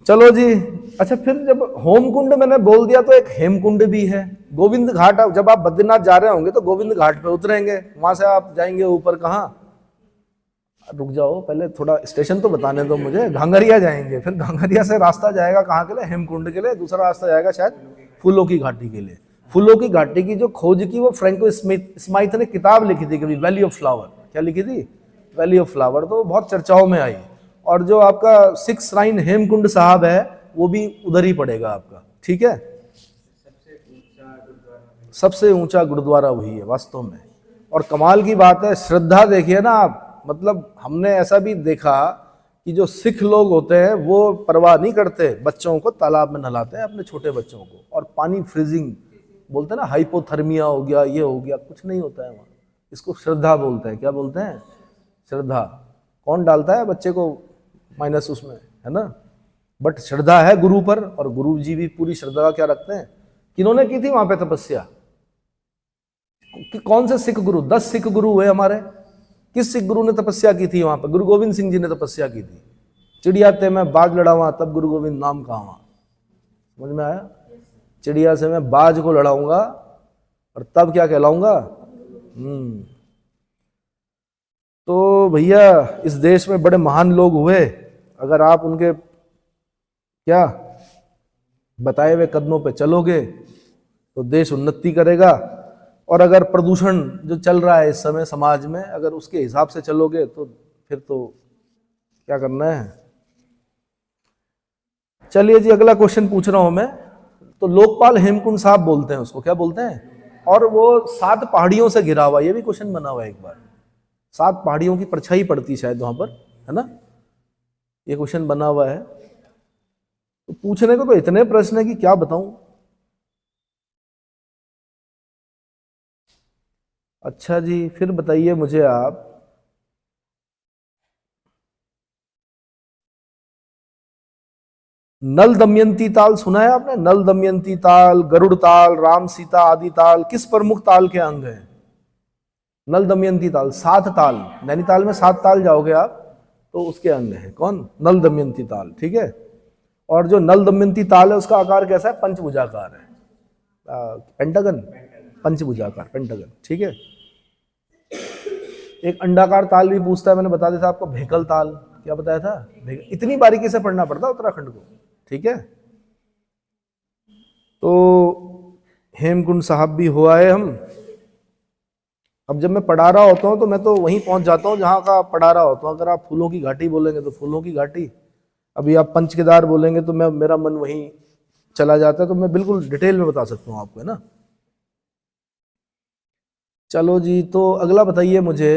चलो जी। अच्छा, फिर जब होमकुंड मैंने बोल दिया तो एक हेमकुंड भी है। गोविंद घाट, जब आप बद्रीनाथ जा रहे होंगे तो गोविंद घाट पे उतरेंगे, वहां से आप जाएंगे ऊपर। कहाँ? रुक जाओ, पहले थोड़ा स्टेशन तो बताने दो मुझे। घांगरिया जाएंगे, फिर घांगरिया से रास्ता जाएगा कहाँ के लिए? हेमकुंड के लिए। दूसरा रास्ता जाएगा शायद फूलों की घाटी के लिए। फूलों की घाटी की जो खोज की वो फ्रैंको स्माइथ ने किताब लिखी थी कभी, वैली ऑफ फ्लावर। क्या लिखी थी? Valley of flower. तो बहुत चर्चाओं में आई। और जो आपका 6 श्राइन हेमकुंड साहब है वो भी उधर ही पड़ेगा आपका, ठीक है। सबसे ऊंचा गुरुद्वारा वही है वास्तव में। और कमाल की बात है, श्रद्धा देखिए ना आप, मतलब हमने ऐसा भी देखा कि जो सिख लोग होते हैं वो परवाह नहीं करते, बच्चों को तालाब में नहलाते हैं, अपने छोटे बच्चों को। और पानी फ्रीजिंग बोलते हैं ना, हाइपोथर्मिया हो गया, ये हो गया, कुछ नहीं होता है वहाँ। इसको श्रद्धा बोलते हैं। क्या बोलते हैं? श्रद्धा। कौन डालता है बच्चे को माइनस उसमें, है ना। बट श्रद्धा है गुरु पर, और गुरु जी भी पूरी श्रद्धा क्या रखते हैं। किन्होंने की थी वहां पे तपस्या? कि कौन से सिख गुरु? 10 सिख गुरु हुए हमारे। किस सिख गुरु ने तपस्या की थी वहां पर? गुरु गोविंद सिंह जी ने तपस्या की थी। चिड़िया ते मैं बाज लड़ावा तब गुरु गोविंद नाम कहावा। समझ में आया? चिड़िया से मैं बाज को लड़ाऊंगा और तब क्या कहलाऊंगा? तो भैया इस देश में बड़े महान लोग हुए, अगर आप उनके क्या बताए हुए कदमों पे चलोगे तो देश उन्नति करेगा। और अगर प्रदूषण जो चल रहा है इस समय समाज में, अगर उसके हिसाब से चलोगे तो फिर तो क्या करना है। चलिए जी, अगला क्वेश्चन पूछ रहा हूं मैं। तो लोकपाल हेमकुंड साहब बोलते हैं उसको, क्या बोलते हैं? और वो 7 पहाड़ियों से घिरा हुआ, ये भी क्वेश्चन बना हुआ है एक बार। 7 पहाड़ियों की परछाई पड़ती शायद वहां पर, है ना। ये क्वेश्चन बना हुआ है। तो पूछने को तो इतने प्रश्न है कि क्या बताऊं। अच्छा जी, फिर बताइए मुझे आप, नल दमयंती ताल सुना है आपने? नल दमयंती ताल, गरुड़ ताल, राम सीता आदि ताल किस प्रमुख ताल के अंग हैं? नल दमयंती ताल 7 ताल। नैनीताल में 7 ताल जाओगे आप तो उसके अंग है कौन? नल दमयंती ताल, ठीक है। और जो नल दमयंती ताल है उसका आकार कैसा है? पंचभुजाकार है, पेंटागन, पंचभुजाकार, पेंटागन, ठीक है। एक अंडाकार ताल भी पूछता है, मैंने बता दिया था आपको, भेकल ताल, क्या बताया था? इतनी बारीकी से पढ़ना पड़ता उत्तराखंड को, ठीक है। तो हेमकुंड साहब भी हो आए हम। अब जब मैं पढ़ा रहा होता हूँ तो मैं तो वहीं पहुंच जाता हूँ जहाँ का पढ़ा रहा होता हूँ। अगर आप फूलों की घाटी बोलेंगे तो फूलों की घाटी, अभी आप पंच केदार बोलेंगे तो मेरा मन वहीं चला जाता है, तो मैं बिल्कुल डिटेल में बता सकता हूँ आपको, है ना। चलो जी, तो अगला बताइए मुझे,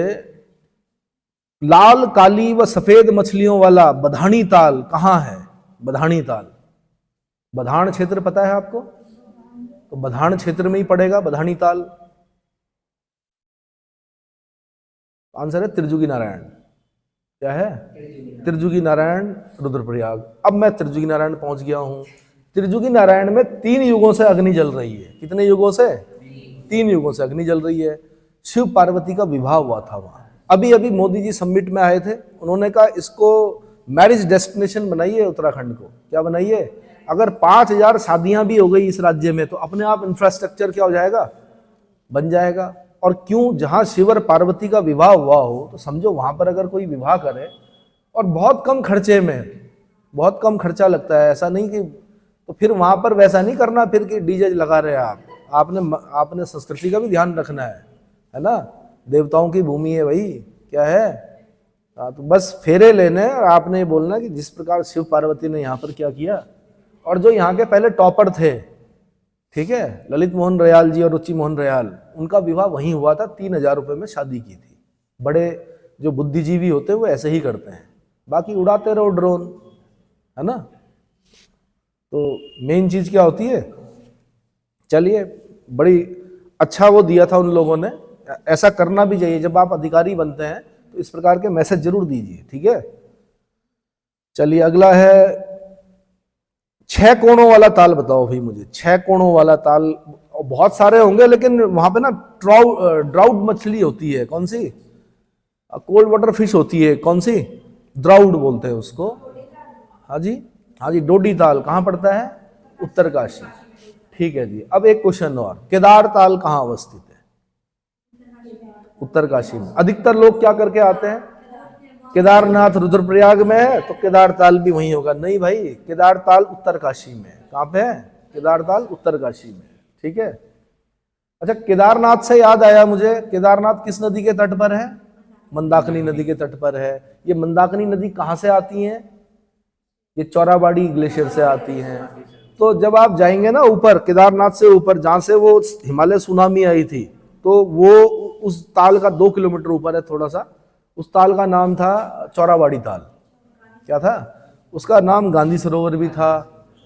लाल काली व सफेद मछलियों वाला बधानी ताल कहाँ है? बधानी ताल, बधान क्षेत्र पता है आपको? तो बधान क्षेत्र में ही पड़ेगा बधानी ताल। आंसर है त्रिजुगी नारायण। क्या है? त्रिजुगी नारायण, रुद्रप्रयाग। अब मैं त्रिजुगी नारायण पहुंच गया हूं। त्रिजुगी नारायण में 3 युगों से अग्नि जल रही है। कितने युगों से? 3 युगों से अग्नि जल रही है। शिव पार्वती का विवाह हुआ था वहां। अभी अभी मोदी जी समिट में आए थे, उन्होंने कहा इसको मैरिज डेस्टिनेशन बनाइए उत्तराखंड को। क्या बनाइए? अगर 5000 शादियां भी हो गई इस राज्य में तो अपने आप इंफ्रास्ट्रक्चर क्या हो जाएगा? बन जाएगा। और क्यों? जहां शिव और पार्वती का विवाह हुआ हो तो समझो वहां पर अगर कोई विवाह करे और बहुत कम खर्चे में, बहुत कम खर्चा लगता है, ऐसा नहीं कि, तो फिर वहां पर वैसा नहीं करना फिर कि डीजे लगा रहे आप। आपने संस्कृति का भी ध्यान रखना है ना। देवताओं की भूमि है भाई, क्या है। तो बस फेरे लेने और आपने ये बोलना कि जिस प्रकार शिव पार्वती ने यहाँ पर क्या किया। और जो यहाँ के पहले टॉपर थे, ठीक है, ललित मोहन रयाल जी और रुचि मोहन रयाल, उनका विवाह वहीं हुआ था। 3000 रुपये में शादी की थी। बड़े जो बुद्धिजीवी होते हैं वो ऐसे ही करते हैं, बाकी उड़ाते रहो ड्रोन, है ना। तो मेन चीज क्या होती है? चलिए, बड़ी अच्छा वो दिया था उन लोगों ने। ऐसा करना भी चाहिए, जब आप अधिकारी बनते हैं तो इस प्रकार के मैसेज जरूर दीजिए, ठीक है। चलिए अगला है, 6 कोणों वाला ताल बताओ भाई मुझे। 6 कोणों वाला ताल बहुत सारे होंगे, लेकिन वहां पे ना ड्राउट मछली होती है। कौन सी? कोल्ड वाटर फिश होती है। कौन सी? द्राउड बोलते हैं उसको। हाँ जी, हाँ जी, डोडी ताल कहाँ पड़ता है? उत्तरकाशी, ठीक है जी। अब एक क्वेश्चन और, केदार ताल कहाँ अवस्थित है? उत्तरकाशी में। अधिकतर लोग क्या करके आते हैं? केदारनाथ रुद्रप्रयाग में है तो केदार ताल भी वहीं होगा। नहीं भाई, केदार ताल उत्तरकाशी में। कहाँ पे है? केदार ताल उत्तरकाशी में, ठीक है। अच्छा, केदारनाथ से याद आया मुझे, केदारनाथ किस नदी के तट पर है? मंदाकिनी नदी के तट पर है। ये मंदाकिनी नदी कहाँ से आती है? ये चौराबाड़ी ग्लेशियर से आती है। तो जब आप जाएंगे ना ऊपर, केदारनाथ से ऊपर, जहां से वो हिमालय सुनामी आई थी, तो वो उस ताल का 2 किलोमीटर ऊपर है थोड़ा सा। उस ताल का नाम था चौराबाड़ी ताल। क्या था? उसका नाम गांधी सरोवर भी था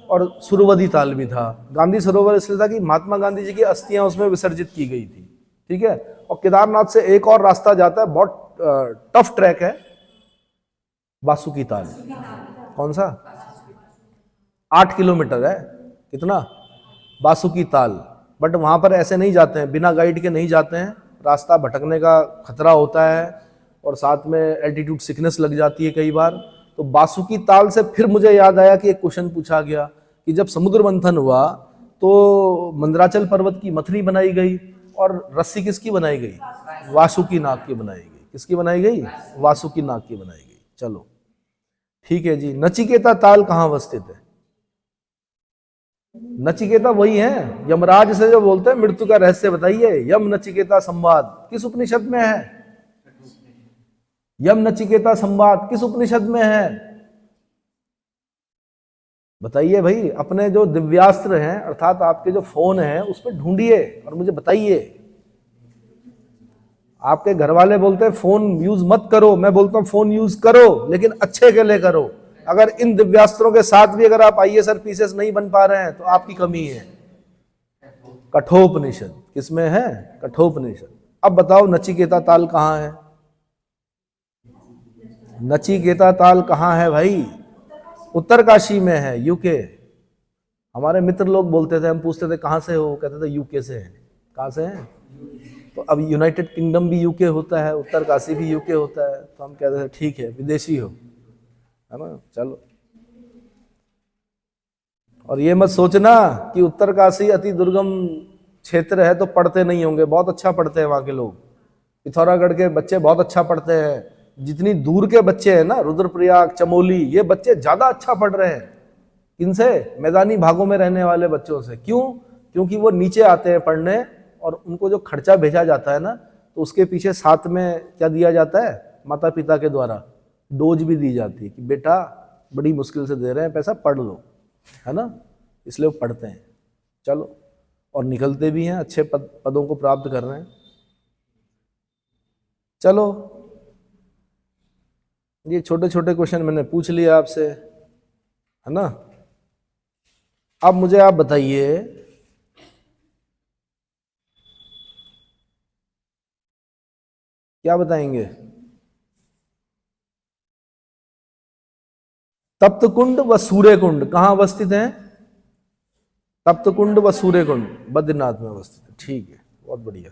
और सुरवदी ताल भी था। गांधी सरोवर इसलिए था कि महात्मा गांधी जी की अस्थियां उसमें विसर्जित की गई थी, ठीक है। और केदारनाथ से एक और रास्ता जाता है, बहुत टफ ट्रैक है, बासुकी ताल। कौन सा? 8 किलोमीटर है। कितना? बासुकी ताल। बट वहां पर ऐसे नहीं जाते हैं, बिना गाइड के नहीं जाते हैं, रास्ता भटकने का खतरा होता है और साथ में एल्टीट्यूड सिकनेस लग जाती है कई बार। तो बासुकी ताल से फिर मुझे याद आया कि एक क्वेश्चन पूछा गया कि जब समुद्र मंथन हुआ तो मंदराचल पर्वत की मथनी बनाई गई और रस्सी किसकी बनाई गई? वासुकी नाग की बनाई गई। किसकी बनाई गई? वासुकी नाग की बनाई गई। चलो ठीक है जी। नचिकेता ताल कहाँ अवस्थित है? नचिकेता वही है, यमराज से जो बोलते हैं मृत्यु का रहस्य बताइए। यम नचिकेता संवाद किस उपनिषद में है? यम नचिकेता संवाद किस उपनिषद में है? बताइए भाई। अपने जो दिव्यास्त्र हैं, अर्थात आपके जो फोन हैं, उस पर ढूंढिए और मुझे बताइए। आपके घर वाले बोलते हैं फोन यूज मत करो, मैं बोलता हूं फोन यूज करो, लेकिन अच्छे के लिए करो। अगर इन दिव्यास्त्रों के साथ भी अगर आप आईएएस और पीसीएस नहीं बन पा रहे हैं तो आपकी कमी है। कठोपनिषद किसमें है? कठोपनिषद। अब बताओ नचिकेता ताल कहां है? नचिकेता ताल कहां है भाई? उत्तरकाशी में है, यूके। हमारे मित्र लोग बोलते थे, हम पूछते थे कहां से हो, कहते थे यूके से है। कहां से है? तो अब यूनाइटेड किंगडम भी यूके होता है, उत्तरकाशी भी यूके होता है, तो हम कहते हैं ठीक है विदेशी हो, है ना, चलो। और ये मत सोचना कि उत्तरकाशी अति दुर्गम क्षेत्र है तो पढ़ते नहीं होंगे, बहुत अच्छा पढ़ते हैं वहां के लोग। पिथौरागढ़ के बच्चे बहुत अच्छा पढ़ते हैं। जितनी दूर के बच्चे हैं ना, रुद्रप्रयाग, चमोली, ये बच्चे ज्यादा अच्छा पढ़ रहे हैं। किनसे? मैदानी भागों में रहने वाले बच्चों से। क्यों? क्योंकि वो नीचे आते हैं पढ़ने, और उनको जो खर्चा भेजा जाता है ना, तो उसके पीछे साथ में क्या दिया जाता है? माता पिता के द्वारा डोज भी दी जाती है कि बेटा बड़ी मुश्किल से दे रहे हैं पैसा, पढ़ लो, है ना, इसलिए वो पढ़ते हैं। चलो, और निकलते भी हैं, अच्छे पदों को प्राप्त कर रहे हैं। चलो, ये छोटे छोटे क्वेश्चन मैंने पूछ लिया आपसे, है ना। अब मुझे आप बताइए, क्या बताएंगे? तप्त कुंड व सूर्य कुंड कहां अवस्थित हैं? तप्त कुंड व सूर्य कुंड बद्रीनाथ में अवस्थित है। ठीक है, बहुत बढ़िया।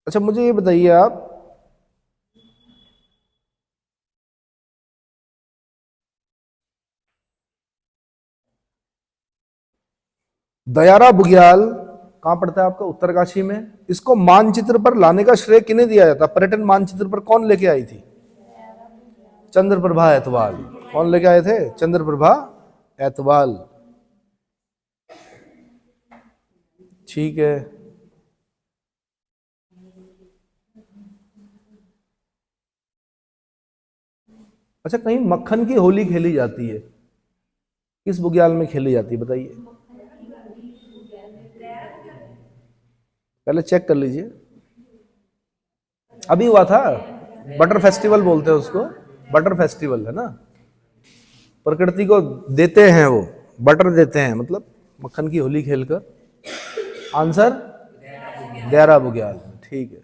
अच्छा, मुझे ये बताइए आप, दयारा बुग्याल कहां पड़ता है आपका? उत्तरकाशी में। इसको मानचित्र पर लाने का श्रेय किन्हें दिया जाता? पर्यटन मानचित्र पर कौन लेके आई थी? चंद्रप्रभा एतवाल। कौन लेके आए थे? चंद्रप्रभा एतवाल। ठीक है। अच्छा, कहीं मक्खन की होली खेली जाती है, किस बुग्याल में खेली जाती है बताइए? पहले चेक कर लीजिए, अभी हुआ था। बटर फेस्टिवल बोलते हैं उसको, बटर फेस्टिवल, है ना। प्रकृति को देते हैं वो, बटर देते हैं, मतलब मक्खन की होली खेलकर। आंसर देहरा बुग्याल। ठीक है।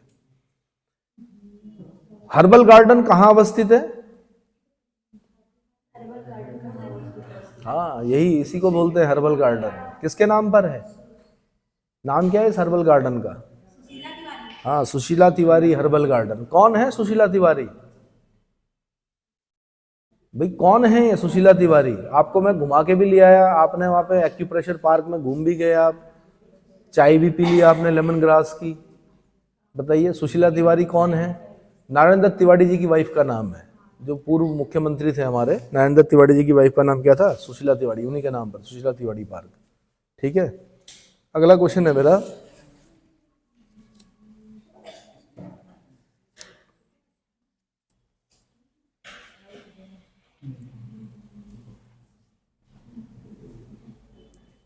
हर्बल गार्डन कहां अवस्थित है? हाँ, यही, इसी को बोलते हैं हर्बल गार्डन। किसके नाम पर है? नाम क्या है इस हर्बल गार्डन का? हाँ, सुशीला तिवारी हर्बल गार्डन। कौन है सुशीला तिवारी? भाई कौन है ये सुशीला तिवारी? आपको मैं घुमा के भी ले आया, आपने वहां पे एक्यूप्रेशर पार्क में घूम भी गए, आप चाय भी पी ली आपने लेमन ग्रास की। बताइए सुशीला तिवारी कौन है? नारायण दत्त तिवारी जी की वाइफ का नाम है, जो पूर्व मुख्यमंत्री थे हमारे। नारायण दत्त तिवारी जी की वाइफ का नाम क्या था? सुशीला तिवारी। उन्हीं के नाम पर सुशीला तिवारी पार्क। ठीक है, अगला क्वेश्चन है मेरा।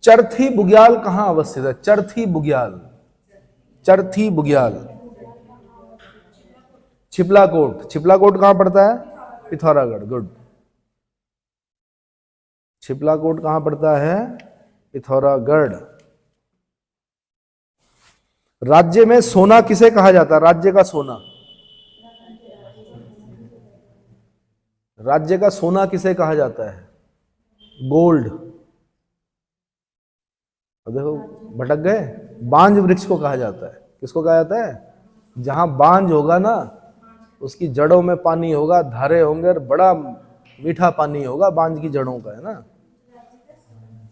चरथी बुग्याल कहां अवस्थित है? चरथी बुग्याल, चरथी बुग्याल। छिपलाकोट। छिपलाकोट कहां पड़ता है? पिथौरागढ़। गुड। छिपलाकोट कहां पड़ता है? पिथौरागढ़। राज्य में सोना किसे कहा जाता है? राज्य का सोना, राज्य का सोना किसे कहा जाता है? गोल्ड। देखो भटक गए। बांज वृक्ष को कहा जाता है। किसको कहा जाता है? जहां बांज होगा ना, उसकी जड़ों में पानी होगा, धारे होंगे, और बड़ा मीठा पानी होगा बांज की जड़ों का, है ना।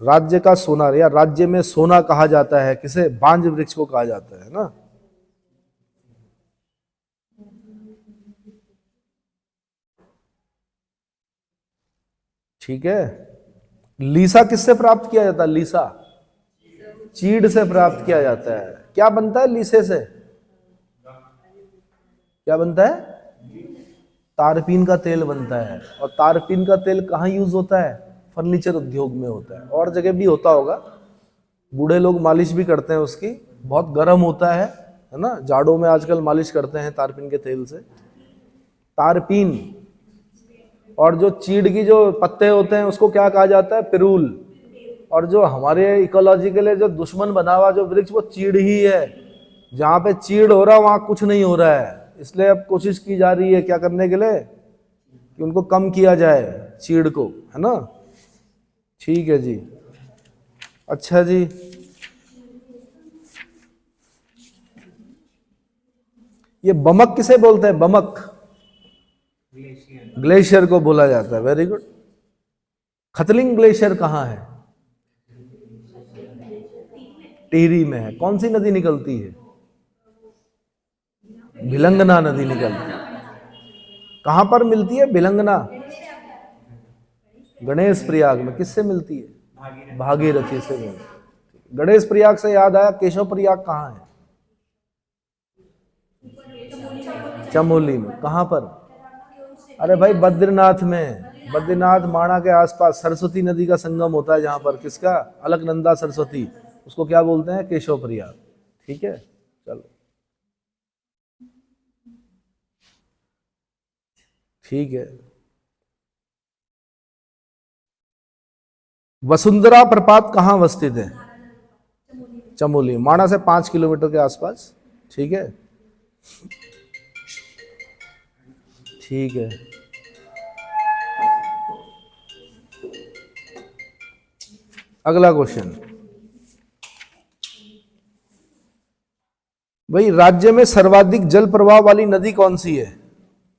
राज्य का सोना, या राज्य में सोना कहा जाता है किसे? बांज वृक्ष को कहा जाता है ना। ठीक है। लीसा किससे प्राप्त किया जाता है? लीसा चीड़ से प्राप्त किया जाता है। क्या बनता है लीसे से? क्या बनता है? तारपीन का तेल बनता है। और तारपीन का तेल कहाँ यूज होता है? फर्नीचर उद्योग में होता है, और जगह भी होता होगा। बूढ़े लोग मालिश भी करते हैं उसकी, बहुत गर्म होता है ना। जाड़ों में आजकल मालिश करते हैं तारपीन के तेल से। तारपीन। और जो चीड़ की जो पत्ते होते हैं उसको क्या कहा जाता है? पिरूल। और जो हमारे इकोलॉजी के लिए जो दुश्मन बना हुआ जो वृक्ष, वो चीड़ ही है। जहां पे चीड़ हो रहा वहां कुछ नहीं हो रहा है। इसलिए अब कोशिश की जा रही है क्या करने के लिए? कि उनको कम किया जाए, चीड़ को, है ना। ठीक है जी। अच्छा जी, ये बमक किसे बोलते हैं? बमक ग्लेशियर को बोला जाता है। Very good. खतलिंग ग्लेशियर कहाँ है? टिहरी में है। कौन सी नदी निकलती है? भिलंगना नदी निकलती है। कहां पर मिलती है भिलंगना? गणेश प्रयाग में। किससे मिलती है? भागीरथी से मिलती है। गणेश प्रयाग से याद आया, केशव प्रयाग कहाँ है? चमोली में। कहां पर? अरे भाई बद्रीनाथ में। बद्रीनाथ माणा के आसपास सरस्वती नदी का संगम होता है जहां पर। किसका? अलकनंदा सरस्वती। उसको क्या बोलते हैं? केशव प्रयाग। ठीक है, चलो ठीक है। वसुंधरा प्रपात कहाँ अवस्थित है? चमोली। माणा से 5 किलोमीटर के आसपास। ठीक है, ठीक है। अगला क्वेश्चन, भाई राज्य में सर्वाधिक जल प्रवाह वाली नदी कौन सी है?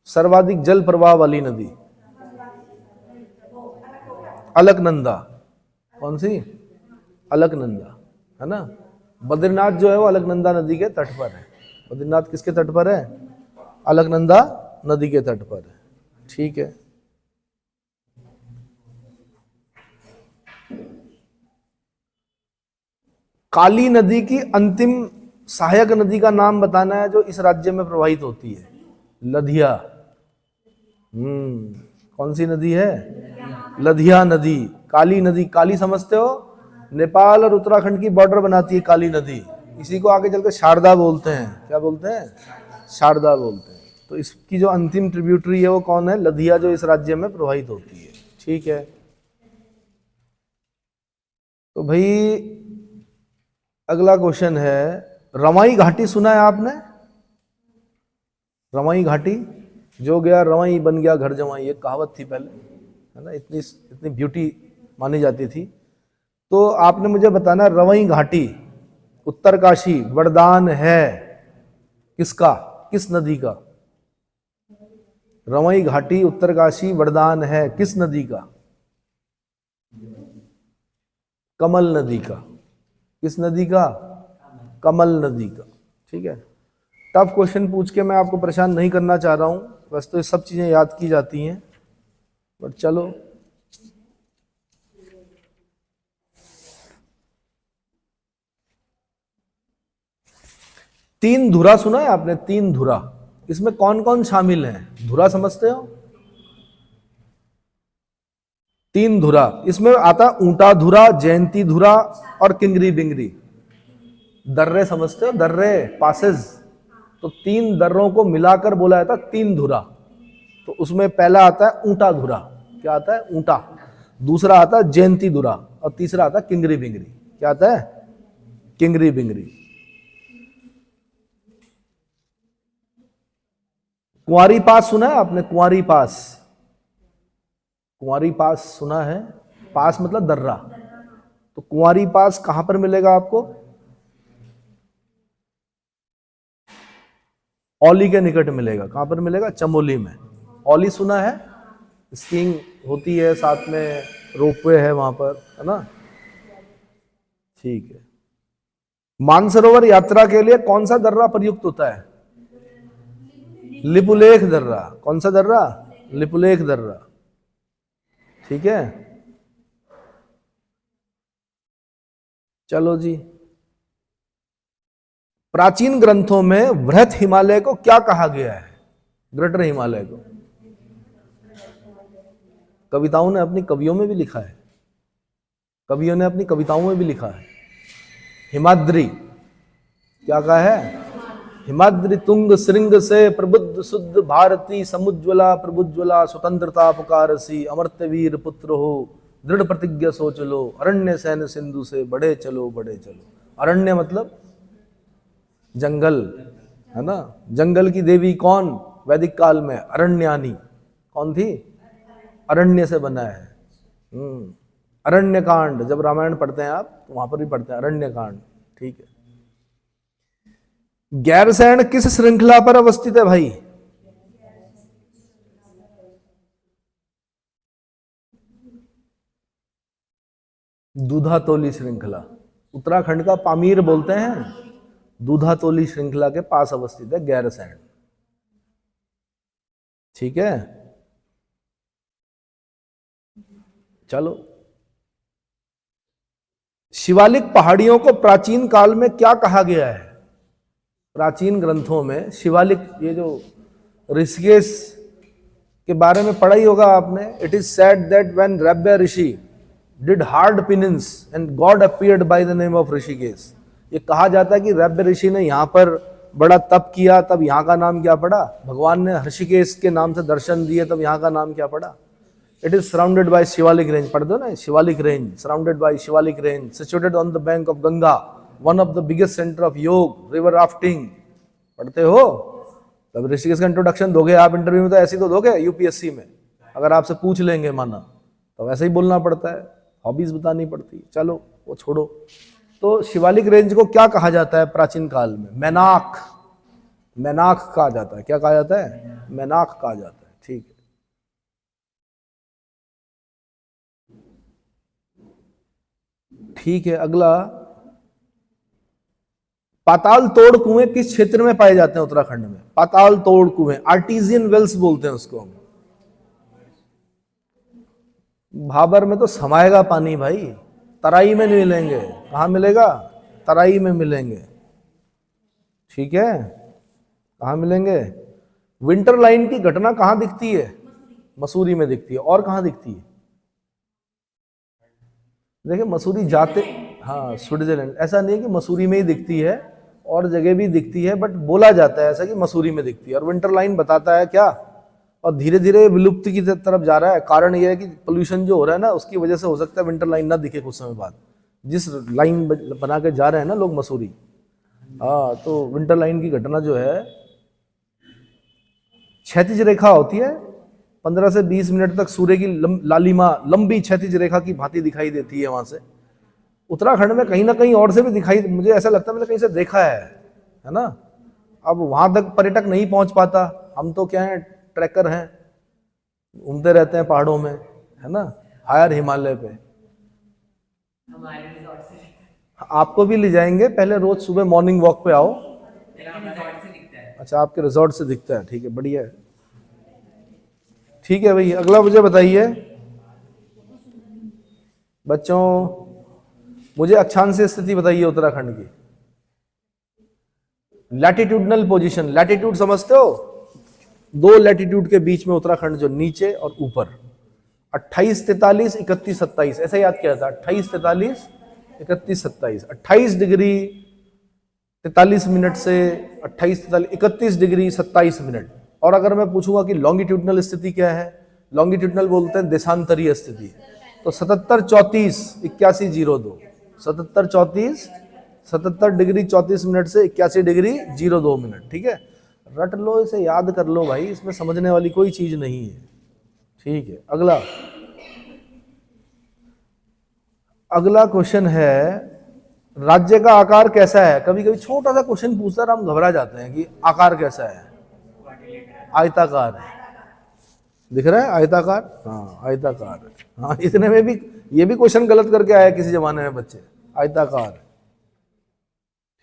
सर्वाधिक जल प्रवाह वाली नदी? अलकनंदा। कौन सी? अलकनंदा, है ना। बद्रीनाथ जो है वो अलकनंदा नदी के तट पर है। बद्रीनाथ किसके तट पर है? अलकनंदा नदी के तट पर है। ठीक है। काली नदी की अंतिम सहायक नदी का नाम बताना है जो इस राज्य में प्रवाहित होती है। लधिया। कौन सी नदी है? लधिया नदी। काली नदी, काली समझते हो? नेपाल और उत्तराखंड की बॉर्डर बनाती है काली नदी। इसी को आगे चलकर शारदा बोलते हैं। क्या बोलते हैं? शारदा बोलते हैं। तो इसकी जो अंतिम ट्रिब्यूटरी है वो कौन है? लधिया, जो इस राज्य में प्रवाहित होती है। ठीक है। तो भाई अगला क्वेश्चन है, रवाई घाटी सुना है आपने? रवाई घाटी, जो गया रवाई बन गया घर जवाई, ये कहावत थी पहले, है ना। इतनी इतनी ब्यूटी मानी जाती थी। तो आपने मुझे बताना, रवाई घाटी उत्तरकाशी वरदान है किसका? किस नदी का? रवाई घाटी उत्तरकाशी वरदान है किस नदी का? कमल नदी का। किस नदी का? कमल नदी का। ठीक है। टफ क्वेश्चन पूछ के मैं आपको परेशान नहीं करना चाह रहा हूं, बस तो ये सब चीजें याद की जाती हैं, बट चलो। तीन धुरा सुना है आपने? तीन धुरा, इसमें कौन कौन शामिल है? धुरा समझते हो? तीन धुरा, इसमें आता ऊंटा धुरा, जयंती धुरा और किंगरी बिंगरी। दर्रे समझते हो? दर्रे, पासेज। तो तीन दर्रों को मिलाकर बोला जाता तीन धुरा। तो उसमें पहला आता है ऊंटा धुरा। क्या आता है? ऊंटा। दूसरा आता है जयंती धुरा और तीसरा आता है किंगरी बिंगरी। क्या आता है? किंगरी बिंगरी। कुंवारी पास सुना है आपने? कुंवारी पास, कुंवारी पास सुना है? पास मतलब दर्रा। तो कुंवारी पास कहां पर मिलेगा आपको? औली के निकट मिलेगा। कहां पर मिलेगा? चमोली में। औली सुना है? स्कीइंग होती है, साथ में रोपवे है वहां पर, है ना। ठीक है। मानसरोवर यात्रा के लिए कौन सा दर्रा प्रयुक्त होता है? लिपुलेख दर्रा। कौन सा दर्रा? लिपुलेख दर्रा। ठीक है, चलो जी। प्राचीन ग्रंथों में वृहत हिमालय को क्या कहा गया है? ग्रेटर हिमालय को। कविताओं ने अपनी कवियों में भी लिखा है, कवियों ने अपनी कविताओं में भी लिखा है। हिमाद्री। क्या कहा है? हिमाद्री तुंग श्रृंग से प्रबुद्ध शुद्ध भारती समुज्वला प्रभुज्वला स्वतंत्रता पुकारसी अमर्त्य वीर पुत्र हो दृढ़ प्रतिज्ञा सोच लो अरण्य सैन सिंधु से बढ़े चलो बढ़े चलो। अरण्य मतलब जंगल, है ना। जंगल की देवी कौन? वैदिक काल में अरण्यानी। कौन थी? अरण्य से बना है। अरण्यकांड, जब रामायण पढ़ते हैं आप तो वहां पर भी पढ़ते हैं अरण्यकांड, ठीक है। गैरसैंण किस श्रृंखला पर अवस्थित है भाई? दूधातोली श्रृंखला, उत्तराखंड का पामीर बोलते हैं, दूधातोली श्रृंखला के पास अवस्थित है गैरसैंण, ठीक है। चलो, शिवालिक पहाड़ियों को प्राचीन काल में क्या कहा गया है? प्राचीन ग्रंथों में शिवालिक, ये जो ऋषिकेश के बारे में पढ़ा ही होगा आपने, it is said that when Raibhya rishi did hard penance and god appeared by the name of Rishikesh. ये कहा जाता है कि रब्य ऋषि ने यहाँ पर बड़ा तप किया, तब यहाँ का नाम क्या पड़ा? भगवान ने ऋषिकेश के नाम से दर्शन दिए, तब यहाँ का नाम क्या पड़ा? It is surrounded by Shivalik range, पढ़ दो ना, Shivalik range, surrounded by Shivalik range, situated on the bank of Ganga, one of the biggest centre of योग, रिवर राफ्टिंग, पढ़ते हो? तब ऋषिकेश का इंट्रोडक्शन दोगे आप इंटरव्यू में, तो ऐसे ही तो दोगे यूपीएससी में, अगर आपसे पूछ लेंगे माना तो वैसे ही बोलना पड़ता है, हॉबीज बतानी पड़ती है। चलो वो छोड़ो। तो शिवालिक रेंज को क्या कहा जाता है प्राचीन काल में? मैनाक, मैनाक कहा जाता है। क्या कहा जाता है? मैनाक कहा जाता है, ठीक है। ठीक है, अगला, पाताल तोड़ कुएं किस क्षेत्र में पाए जाते हैं उत्तराखंड में? पाताल तोड़ कुएं, आर्टिजियन वेल्स बोलते हैं उसको हम। भाबर में तो समाएगा पानी भाई, तराई में नहीं मिलेंगे। कहां मिलेगा? तराई में मिलेंगे, ठीक है। कहां मिलेंगे? विंटर लाइन की घटना कहां दिखती है? मसूरी में दिखती है। और कहां दिखती है? देखिए मसूरी जाते, हाँ स्विट्जरलैंड, ऐसा नहीं है कि मसूरी में ही दिखती है, और जगह भी दिखती है, बट बोला जाता है ऐसा कि मसूरी में दिखती है। और विंटर लाइन बताता है क्या, और धीरे धीरे विलुप्ति की तरफ जा रहा है। कारण यह है कि पोल्यूशन जो हो रहा है ना, उसकी वजह से हो सकता है विंटर लाइन ना दिखे कुछ समय बाद। जिस लाइन बना के जा रहे हैं ना लोग मसूरी, हाँ, तो विंटर लाइन की घटना जो है, क्षैतिज रेखा होती है, 15 से 20 मिनट तक सूर्य की लालिमा लंबी क्षैतिज रेखा की भांति दिखाई देती है वहां से। उत्तराखंड में कहीं ना कहीं और से भी दिखाई, मुझे ऐसा लगता है मैंने कहीं से देखा है ना। अब वहां तक पर्यटक नहीं पहुंच पाता, हम तो क्या है, ट्रैकर हैं, घूमते रहते हैं पहाड़ों में, है ना, हायर हिमालय पे। हमारे रिजॉर्ट से आपको भी ले जाएंगे, पहले रोज सुबह मॉर्निंग वॉक पे आओ। रिजॉर्ट से दिखता है। अच्छा, आपके रिजॉर्ट से दिखता है, ठीक है, बढ़िया है। ठीक है भाई, अगला मुझे बताइए बच्चों, मुझे अक्षांश स्थिति बताइए उत्तराखंड की। लैटिट्यूडनल पोजीशन, लैटिट्यूड समझते हो? दो लैटिट्यूड के बीच में उत्तराखंड, जो नीचे और ऊपर, 28, 43, 31, 27, ऐसा याद किया था। 28, 43, 31, 27, 28 डिग्री 43 मिनट से 28, 43, 31 डिग्री 27 मिनट। और अगर मैं पूछूंगा कि लॉन्गिट्यूडनल स्थिति क्या है, लॉन्गिट्यूडनल बोलते हैं देशांतरीय स्थिति, तो 77, 34, 81, 02, 77, 34, 77 डिग्री 34 मिनट से 81 डिग्री 02 मिनट, ठीक है। रट लो, इसे याद कर लो भाई, इसमें समझने वाली कोई चीज नहीं है, ठीक है। अगला क्वेश्चन है, राज्य का आकार कैसा है? कभी कभी छोटा सा क्वेश्चन पूछता है, हम घबरा जाते हैं कि आकार कैसा है। आयताकार है, दिख रहा है आयताकार, हाँ आयताकार है, हाँ। इतने में भी ये भी क्वेश्चन गलत करके आया किसी जमाने में बच्चे, आयताकार,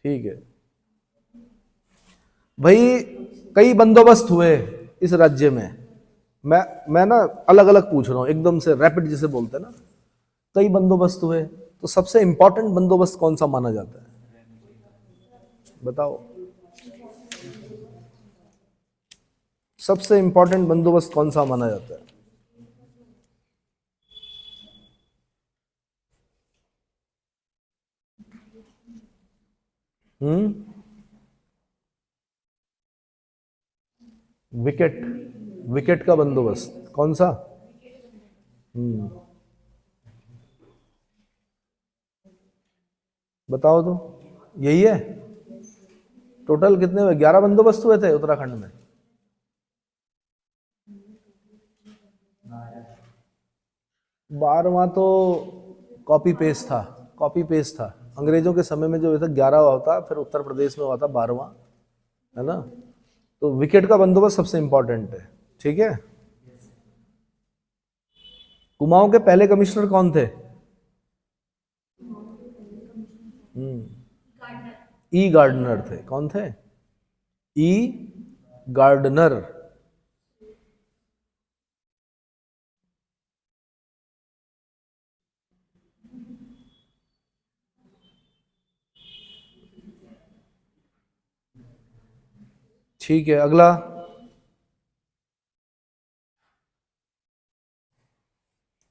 ठीक है भाई। कई बंदोबस्त हुए इस राज्य में, मैं ना अलग अलग पूछ रहा हूं, एकदम से रैपिड जिसे बोलते हैं ना। कई बंदोबस्त हुए, तो सबसे इंपॉर्टेंट बंदोबस्त कौन सा माना जाता है? बताओ, सबसे इंपॉर्टेंट बंदोबस्त कौन सा माना जाता है? विकेट, विकेट का बंदोबस्त कौन सा? बताओ तो, यही है। टोटल कितने हुए? 11 बंदोबस्त हुए थे उत्तराखंड में। 12वां तो कॉपी पेस्ट था, कॉपी पेस्ट था। अंग्रेजों के समय में जो था 11वां होता, फिर उत्तर प्रदेश में हुआ था 12वां, है ना। तो विकेट का बंदोबस्त सबसे इंपॉर्टेंट है, ठीक है। कुमाऊं के पहले कमिश्नर कौन थे? ई गार्डनर थे। कौन थे? ई गार्डनर। ठीक है, अगला।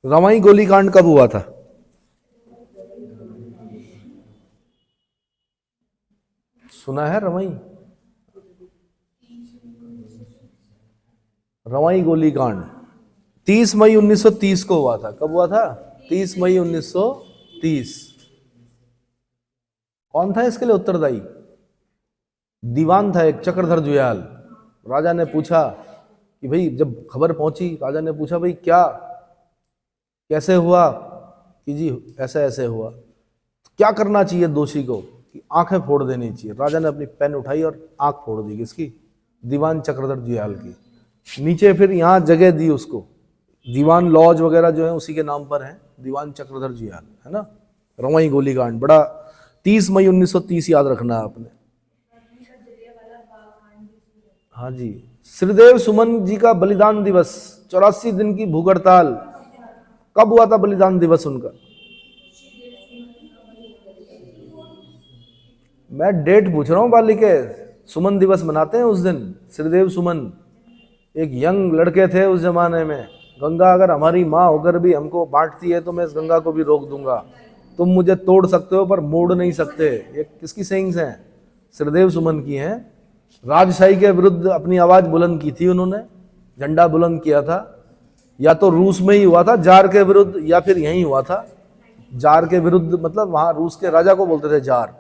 रवाई गोलीकांड कब हुआ था? सुना है रवाई? रवाई गोलीकांड 30 मई 1930 को हुआ था। कब हुआ था? 30 मई 1930। कौन था इसके लिए उत्तरदायी? दीवान था एक, चक्रधर जुयाल। राजा ने पूछा कि भाई, जब खबर पहुंची, राजा ने पूछा भाई क्या, कैसे हुआ? कि जी ऐसे ऐसे हुआ। क्या करना चाहिए दोषी को? कि आंखें फोड़ देनी चाहिए। राजा ने अपनी पेन उठाई और आंख फोड़ दी। किसकी? दीवान चक्रधर जुयाल की। नीचे फिर यहाँ जगह दी उसको, दीवान लॉज वगैरह जो है उसी के नाम पर है, दीवान चक्रधर जुयाल, है ना। रवाई गोलीकांड बड़ा 30 मई 1930 याद रखना है आपने। हाँ जी। श्रीदेव सुमन जी का बलिदान दिवस, 84 दिन की भूख हड़ताल, कब हुआ था बलिदान दिवस उनका? मैं डेट पूछ रहा हूँ बालिके। सुमन दिवस मनाते हैं उस दिन। श्रीदेव सुमन एक यंग लड़के थे उस जमाने में। गंगा अगर हमारी माँ होकर भी हमको बांटती है तो मैं इस गंगा को भी रोक दूंगा। तुम मुझे तोड़ सकते हो पर मोड़ नहीं सकते। ये किसकी सेइंग्स हैं? श्रीदेव सुमन की हैं। राजशाही के विरुद्ध अपनी आवाज बुलंद की थी उन्होंने, झंडा बुलंद किया था। या तो रूस में ही हुआ था जार के विरुद्ध, या फिर यहीं हुआ था जार के विरुद्ध। मतलब वहां रूस के राजा को बोलते थे जार,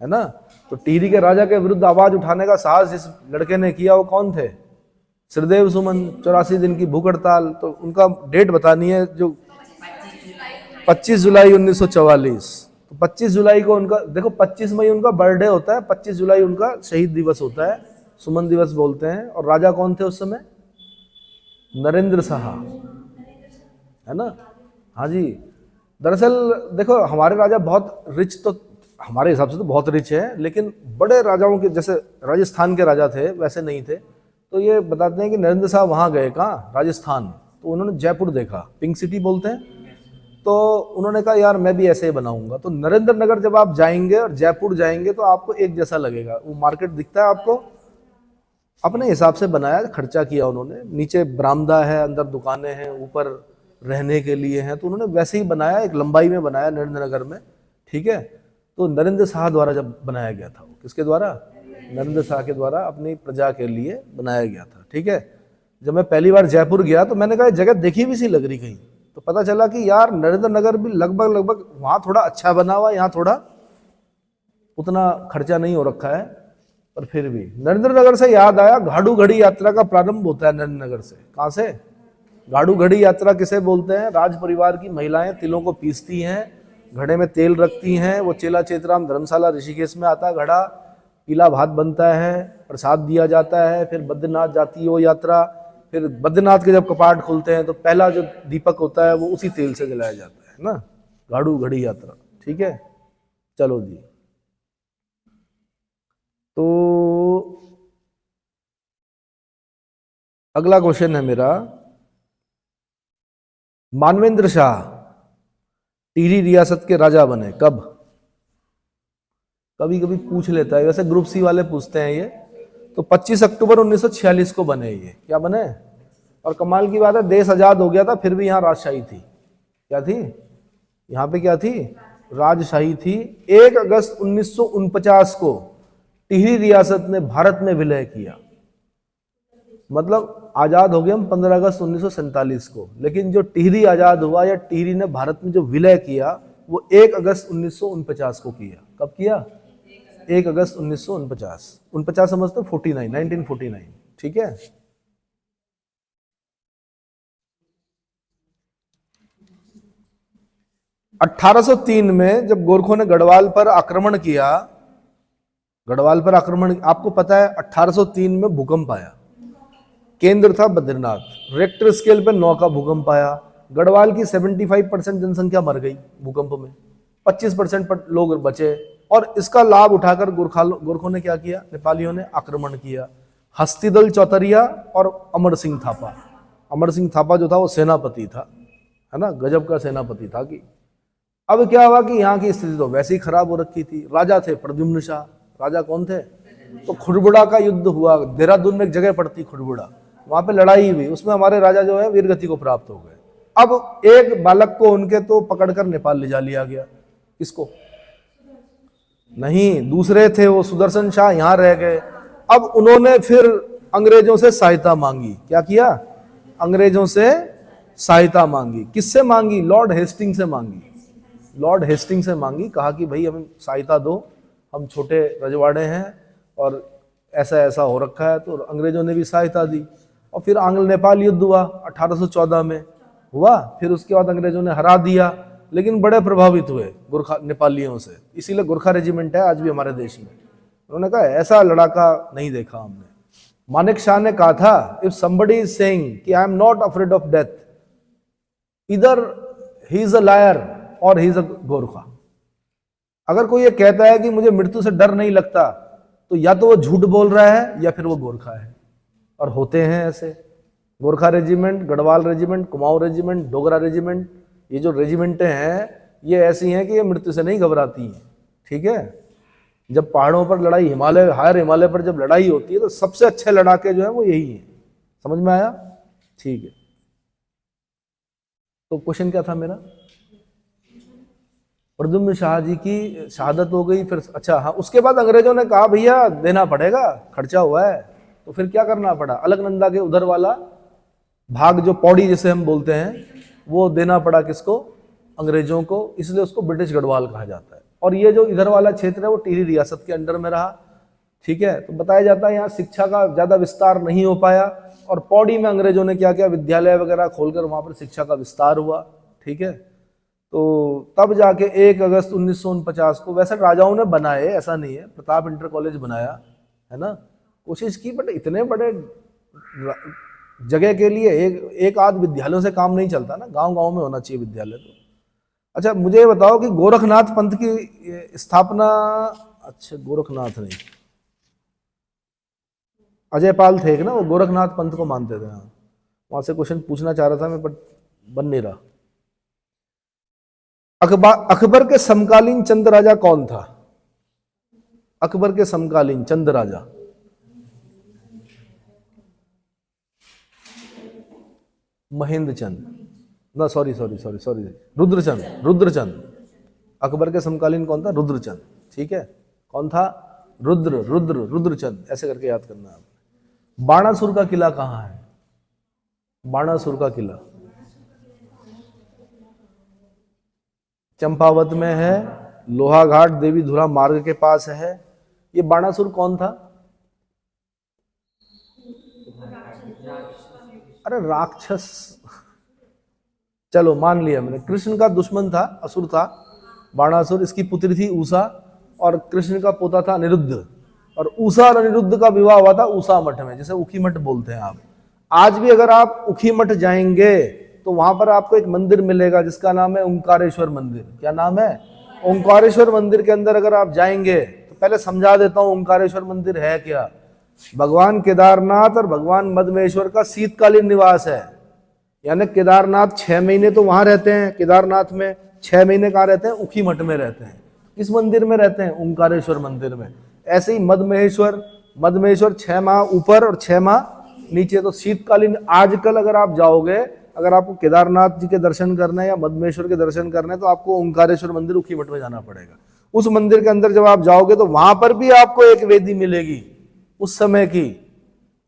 है ना। तो टिहरी के राजा के विरुद्ध आवाज उठाने का साहस जिस लड़के ने किया वो कौन थे? श्रीदेव सुमन। 84 दिन की भूख हड़ताल। तो उनका डेट बतानी है, जो 25 जुलाई 1944। तो 25 जुलाई को उनका, देखो 25 मई उनका बर्थडे होता है, 25 जुलाई उनका शहीद दिवस होता है, सुमन दिवस बोलते हैं। और राजा कौन थे उस समय? नरेंद्र शाह, है ना। हाँ जी। दरअसल देखो, हमारे राजा बहुत रिच, तो हमारे हिसाब से तो बहुत रिच है, लेकिन बड़े राजाओं के जैसे राजस्थान के राजा थे वैसे नहीं थे। तो ये बताते हैं कि नरेंद्र साहब वहाँ गए, कहाँ? राजस्थान। तो उन्होंने जयपुर देखा, पिंक सिटी बोलते हैं। तो उन्होंने कहा यार मैं भी ऐसे ही बनाऊंगा। तो नरेंद्र नगर जब आप जाएंगे और जयपुर जाएंगे तो आपको एक जैसा लगेगा। वो मार्केट दिखता है आपको, अपने हिसाब से बनाया, खर्चा किया उन्होंने। नीचे बरामदा है, अंदर दुकानें हैं, ऊपर रहने के लिए हैं। तो उन्होंने वैसे ही बनाया, एक लंबाई में बनाया नरेंद्र नगर में, ठीक है। तो नरेंद्र शाह द्वारा जब बनाया गया था, किसके द्वारा? नरेंद्र शाह के द्वारा, अपनी प्रजा के लिए बनाया गया था, ठीक है। जब मैं पहली बार जयपुर गया तो मैंने कहा जगह देखी भी सी लग रही कहीं। तो पता चला कि यार नरेंद्र नगर भी लगभग लगभग वहाँ थोड़ा अच्छा बना हुआ, यहाँ थोड़ा उतना खर्चा नहीं हो रखा है। पर फिर भी नरेंद्र नगर से याद आया, घाड़ू घड़ी यात्रा का प्रारंभ होता है नरेंद्र नगर से। कहाँ से? घाड़ू घड़ी यात्रा किसे बोलते हैं? राज परिवार की महिलाएं तिलों को पीसती हैं, घड़े में तेल रखती हैं। वो चेला चेतराम धर्मशाला ऋषिकेश में आता है घड़ा, पीला भात बनता है, प्रसाद दिया जाता है। फिर बद्रीनाथ जाती है वो यात्रा। फिर बद्रीनाथ के जब कपाट खुलते हैं तो पहला जो दीपक होता है वो उसी तेल से जलाया जाता है ना। घाड़ू घड़ी यात्रा, ठीक है। चलो जी, तो अगला क्वेश्चन है मेरा। मानवेंद्र शाह टिहरी रियासत के राजा बने कब? कभी कभी पूछ लेता है, वैसे ग्रुप सी वाले पूछते हैं ये। तो 25 अक्टूबर 1946 को बने ये। क्या बने? और कमाल की बात है, देश आजाद हो गया था फिर भी यहाँ राजशाही थी। क्या थी? यहाँ पे क्या थी? राजशाही थी। 1 अगस्त 1949 को टिहरी रियासत ने भारत में विलय किया। मतलब आजाद हो गए हम 15 अगस्त 1947 को, लेकिन जो टिहरी आजाद हुआ या टिहरी ने भारत में जो विलय किया वो 1 अगस्त 1949 को किया। कब किया? 1 अगस्त 1949। 49 समझते? 49, 1949, ठीक है। 1803 में जब गोरखों ने गढ़वाल पर आक्रमण किया, गढ़वाल पर आक्रमण, आपको पता है 1803 में भूकंप आया, केंद्र था बद्रीनाथ, रेक्टर स्केल पे 9 का भूकंप आया, गढ़वाल की 75% जनसंख्या मर गई भूकंप में, 25% लोग बचे, और इसका लाभ उठाकर गोरखों ने क्या किया, नेपालियों ने आक्रमण किया। हस्तिदल चौतरिया और अमर सिंह थापा, अमर सिंह थापा जो था वो सेनापति था, है ना, गजब का सेनापति था। कि अब क्या हुआ कि यहाँ की स्थिति तो वैसे ही खराब हो रखी थी। राजा थे प्रद्युम्न शाह, राजा कौन थे, तो खुड़बुड़ा का युद्ध हुआ, देहरादून में एक जगह पड़ती खुड़बुड़ा, वहां पे लड़ाई हुई, उसमें हमारे राजा जो है वीरगति को प्राप्त हो गए। अब एक बालक को उनके तो पकड़कर नेपाल ले जा लिया गया, किसको, नहीं, दूसरे थे वो सुदर्शन शाह, यहां रह गए। अब उन्होंने फिर अंग्रेजों से सहायता मांगी, क्या किया, अंग्रेजों से सहायता मांगी, किससे मांगी, लॉर्ड हेस्टिंग से मांगी, लॉर्ड हेस्टिंग से मांगी, कहा कि भाई हमें सहायता दो, हम छोटे रजवाड़े हैं और ऐसा ऐसा हो रखा है। तो अंग्रेजों ने भी सहायता दी, और फिर आंग्ल नेपाल युद्ध हुआ 1814 में हुआ, फिर उसके बाद अंग्रेजों ने हरा दिया, लेकिन बड़े प्रभावित हुए गोरखा नेपालियों से, इसीलिए गोरखा रेजिमेंट है आज भी हमारे देश में। उन्होंने कहा ऐसा लड़ाका नहीं देखा हमने। मानेक शाह ने कहा था, इफ somebody is saying कि I am not afraid of death, इधर ही इज अ लायर और ही इज अ गोरखा। अगर कोई ये कहता है कि मुझे मृत्यु से डर नहीं लगता, तो या तो वो झूठ बोल रहा है या फिर वो गोरखा है, और होते हैं ऐसे। Gorkha regiment, Garhwal regiment, Kumaon regiment, Dogra regiment, ये जो रेजिमेंटें हैं ये ऐसी हैं कि ये मृत्यु से नहीं घबराती हैं, ठीक है। जब पहाड़ों पर लड़ाई, हिमालय, हायर हिमालय पर जब लड़ाई होती है तो सबसे अच्छे लड़ाके जो है वो यही हैं। समझ में आया, ठीक है। तो क्वेश्चन क्या था मेरा, प्रद्युम्न शाह जी की शहादत हो गई, फिर अच्छा हाँ, उसके बाद अंग्रेजों ने कहा भैया देना पड़ेगा, खर्चा हुआ है, तो फिर क्या करना पड़ा, अलकनंदा के उधर वाला भाग जो पौड़ी जिसे हम बोलते हैं, वो देना पड़ा किसको, अंग्रेजों को, इसलिए उसको ब्रिटिश गढ़वाल कहा जाता है। और ये जो इधर वाला क्षेत्र है वो टिहरी रियासत के अंडर में रहा, ठीक है। तो बताया जाता है यहाँ शिक्षा का ज्यादा विस्तार नहीं हो पाया, और पौड़ी में अंग्रेजों ने क्या किया, विद्यालय वगैरह खोलकर वहां पर शिक्षा का विस्तार हुआ, ठीक है। तो तब जाके 1 अगस्त 1949 को, वैसे राजाओं ने बनाए, ऐसा नहीं है, प्रताप इंटर कॉलेज बनाया, है ना, कोशिश की, बट इतने बड़े जगह के लिए एक आध विद्यालयों से काम नहीं चलता ना, गांव गांव में होना चाहिए विद्यालय। तो अच्छा मुझे ये बताओ कि गोरखनाथ पंथ की स्थापना, अच्छा गोरखनाथ नहीं, अजयपाल थे एक ना, वो गोरखनाथ पंथ को मानते थे, हाँ, वहां से क्वेश्चन पूछना चाह रहा था मैं, बट बन नहीं रहा। अकबर के समकालीन चंद राजा कौन था, अकबर के समकालीन चंद राजा, महेंद्र चंद, ना सॉरी, रुद्रचंद, अकबर के समकालीन कौन था, रुद्रचंद, ठीक है, कौन था, रुद्रचंद, ऐसे करके याद करना है। बाणासुर का किला कहाँ है, बाणासुर का किला चंपावत में है, लोहाघाट देवी धुरा मार्ग के पास है। ये बाणासुर कौन था, अरे राक्षस, चलो मान लिया मैंने, कृष्ण का दुश्मन था, असुर था बाणासुर, इसकी पुत्री थी उषा, और कृष्ण का पोता था अनिरुद्ध, और उषा और अनिरुद्ध का विवाह हुआ था उषा मठ में, जिसे उखी मठ बोलते हैं आप। आज भी अगर आप उखी मठ जाएंगे तो वहां पर आपको एक मंदिर मिलेगा जिसका नाम है ओंकारेश्वर मंदिर। क्या नाम है, ओंकारेश्वर मंदिर के अंदर अगर आप जाएंगे तो पहले समझा देता हूं ओंकारेश्वर मंदिर है क्या। भगवान केदारनाथ और भगवान मदमेश्वर का शीतकालीन निवास है, यानी केदारनाथ 6 महीने तो वहां रहते हैं, केदारनाथ में 6 महीने कहाँ रहते हैं, उखी मठ में रहते हैं। किस मंदिर में रहते हैं, ओंकारेश्वर मंदिर में। ऐसे ही मदमेश्वर 6 माह ऊपर और 6 माह नीचे। तो शीतकालीन आजकल अगर आप जाओगे, अगर आपको केदारनाथ जी के दर्शन करना है या मदमेश्वर के दर्शन करना है तो आपको ओंकारेश्वर मंदिर उखी मठ में जाना पड़ेगा। उस मंदिर के अंदर जब आप जाओगे तो वहां पर भी आपको एक वेदी मिलेगी उस समय की,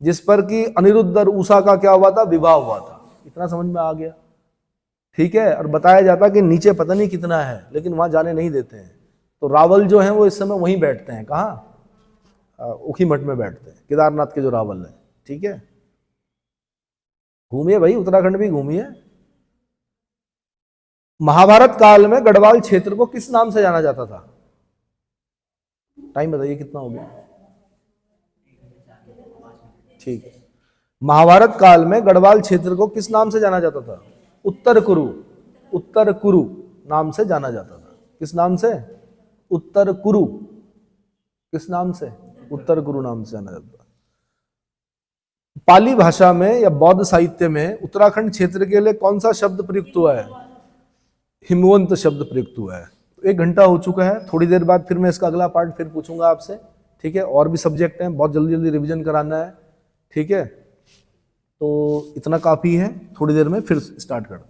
जिस पर कि अनिरुद्ध और उषा का क्या हुआ था, विवाह हुआ था। इतना समझ में आ गया, ठीक है। और बताया जाता कि नीचे पता नहीं कितना है, लेकिन वहां जाने नहीं देते हैं। तो रावल जो है वो इस समय वहीं बैठते हैं, कहाँ, उखी मठ में बैठते हैं, केदारनाथ के जो रावल है, ठीक है। घूमिए भाई, उत्तराखंड भी घूमिए, महाभारत काल में गढ़वाल क्षेत्र को किस नाम से जाना जाता था? टाइम बताइए कितना हो गया? ठीक है। महाभारत काल में गढ़वाल क्षेत्र को किस नाम से जाना जाता था? उत्तर कुरु। उत्तर कुरु नाम से जाना जाता था। किस नाम से? उत्तर कुरु। किस नाम से? उत्तर कुरु नाम से जाना जाता था। पाली भाषा में या बौद्ध साहित्य में उत्तराखंड क्षेत्र के लिए कौन सा शब्द प्रयुक्त हुआ है? हिमवंत शब्द प्रयुक्त हुआ है। 1 घंटा हो चुका है, थोड़ी देर बाद फिर मैं इसका अगला पार्ट फिर पूछूंगा आपसे, ठीक है। और भी सब्जेक्ट हैं, बहुत जल्दी जल्दी रिवीजन कराना है, ठीक है। तो इतना काफी है, थोड़ी देर में फिर स्टार्ट करते हैं।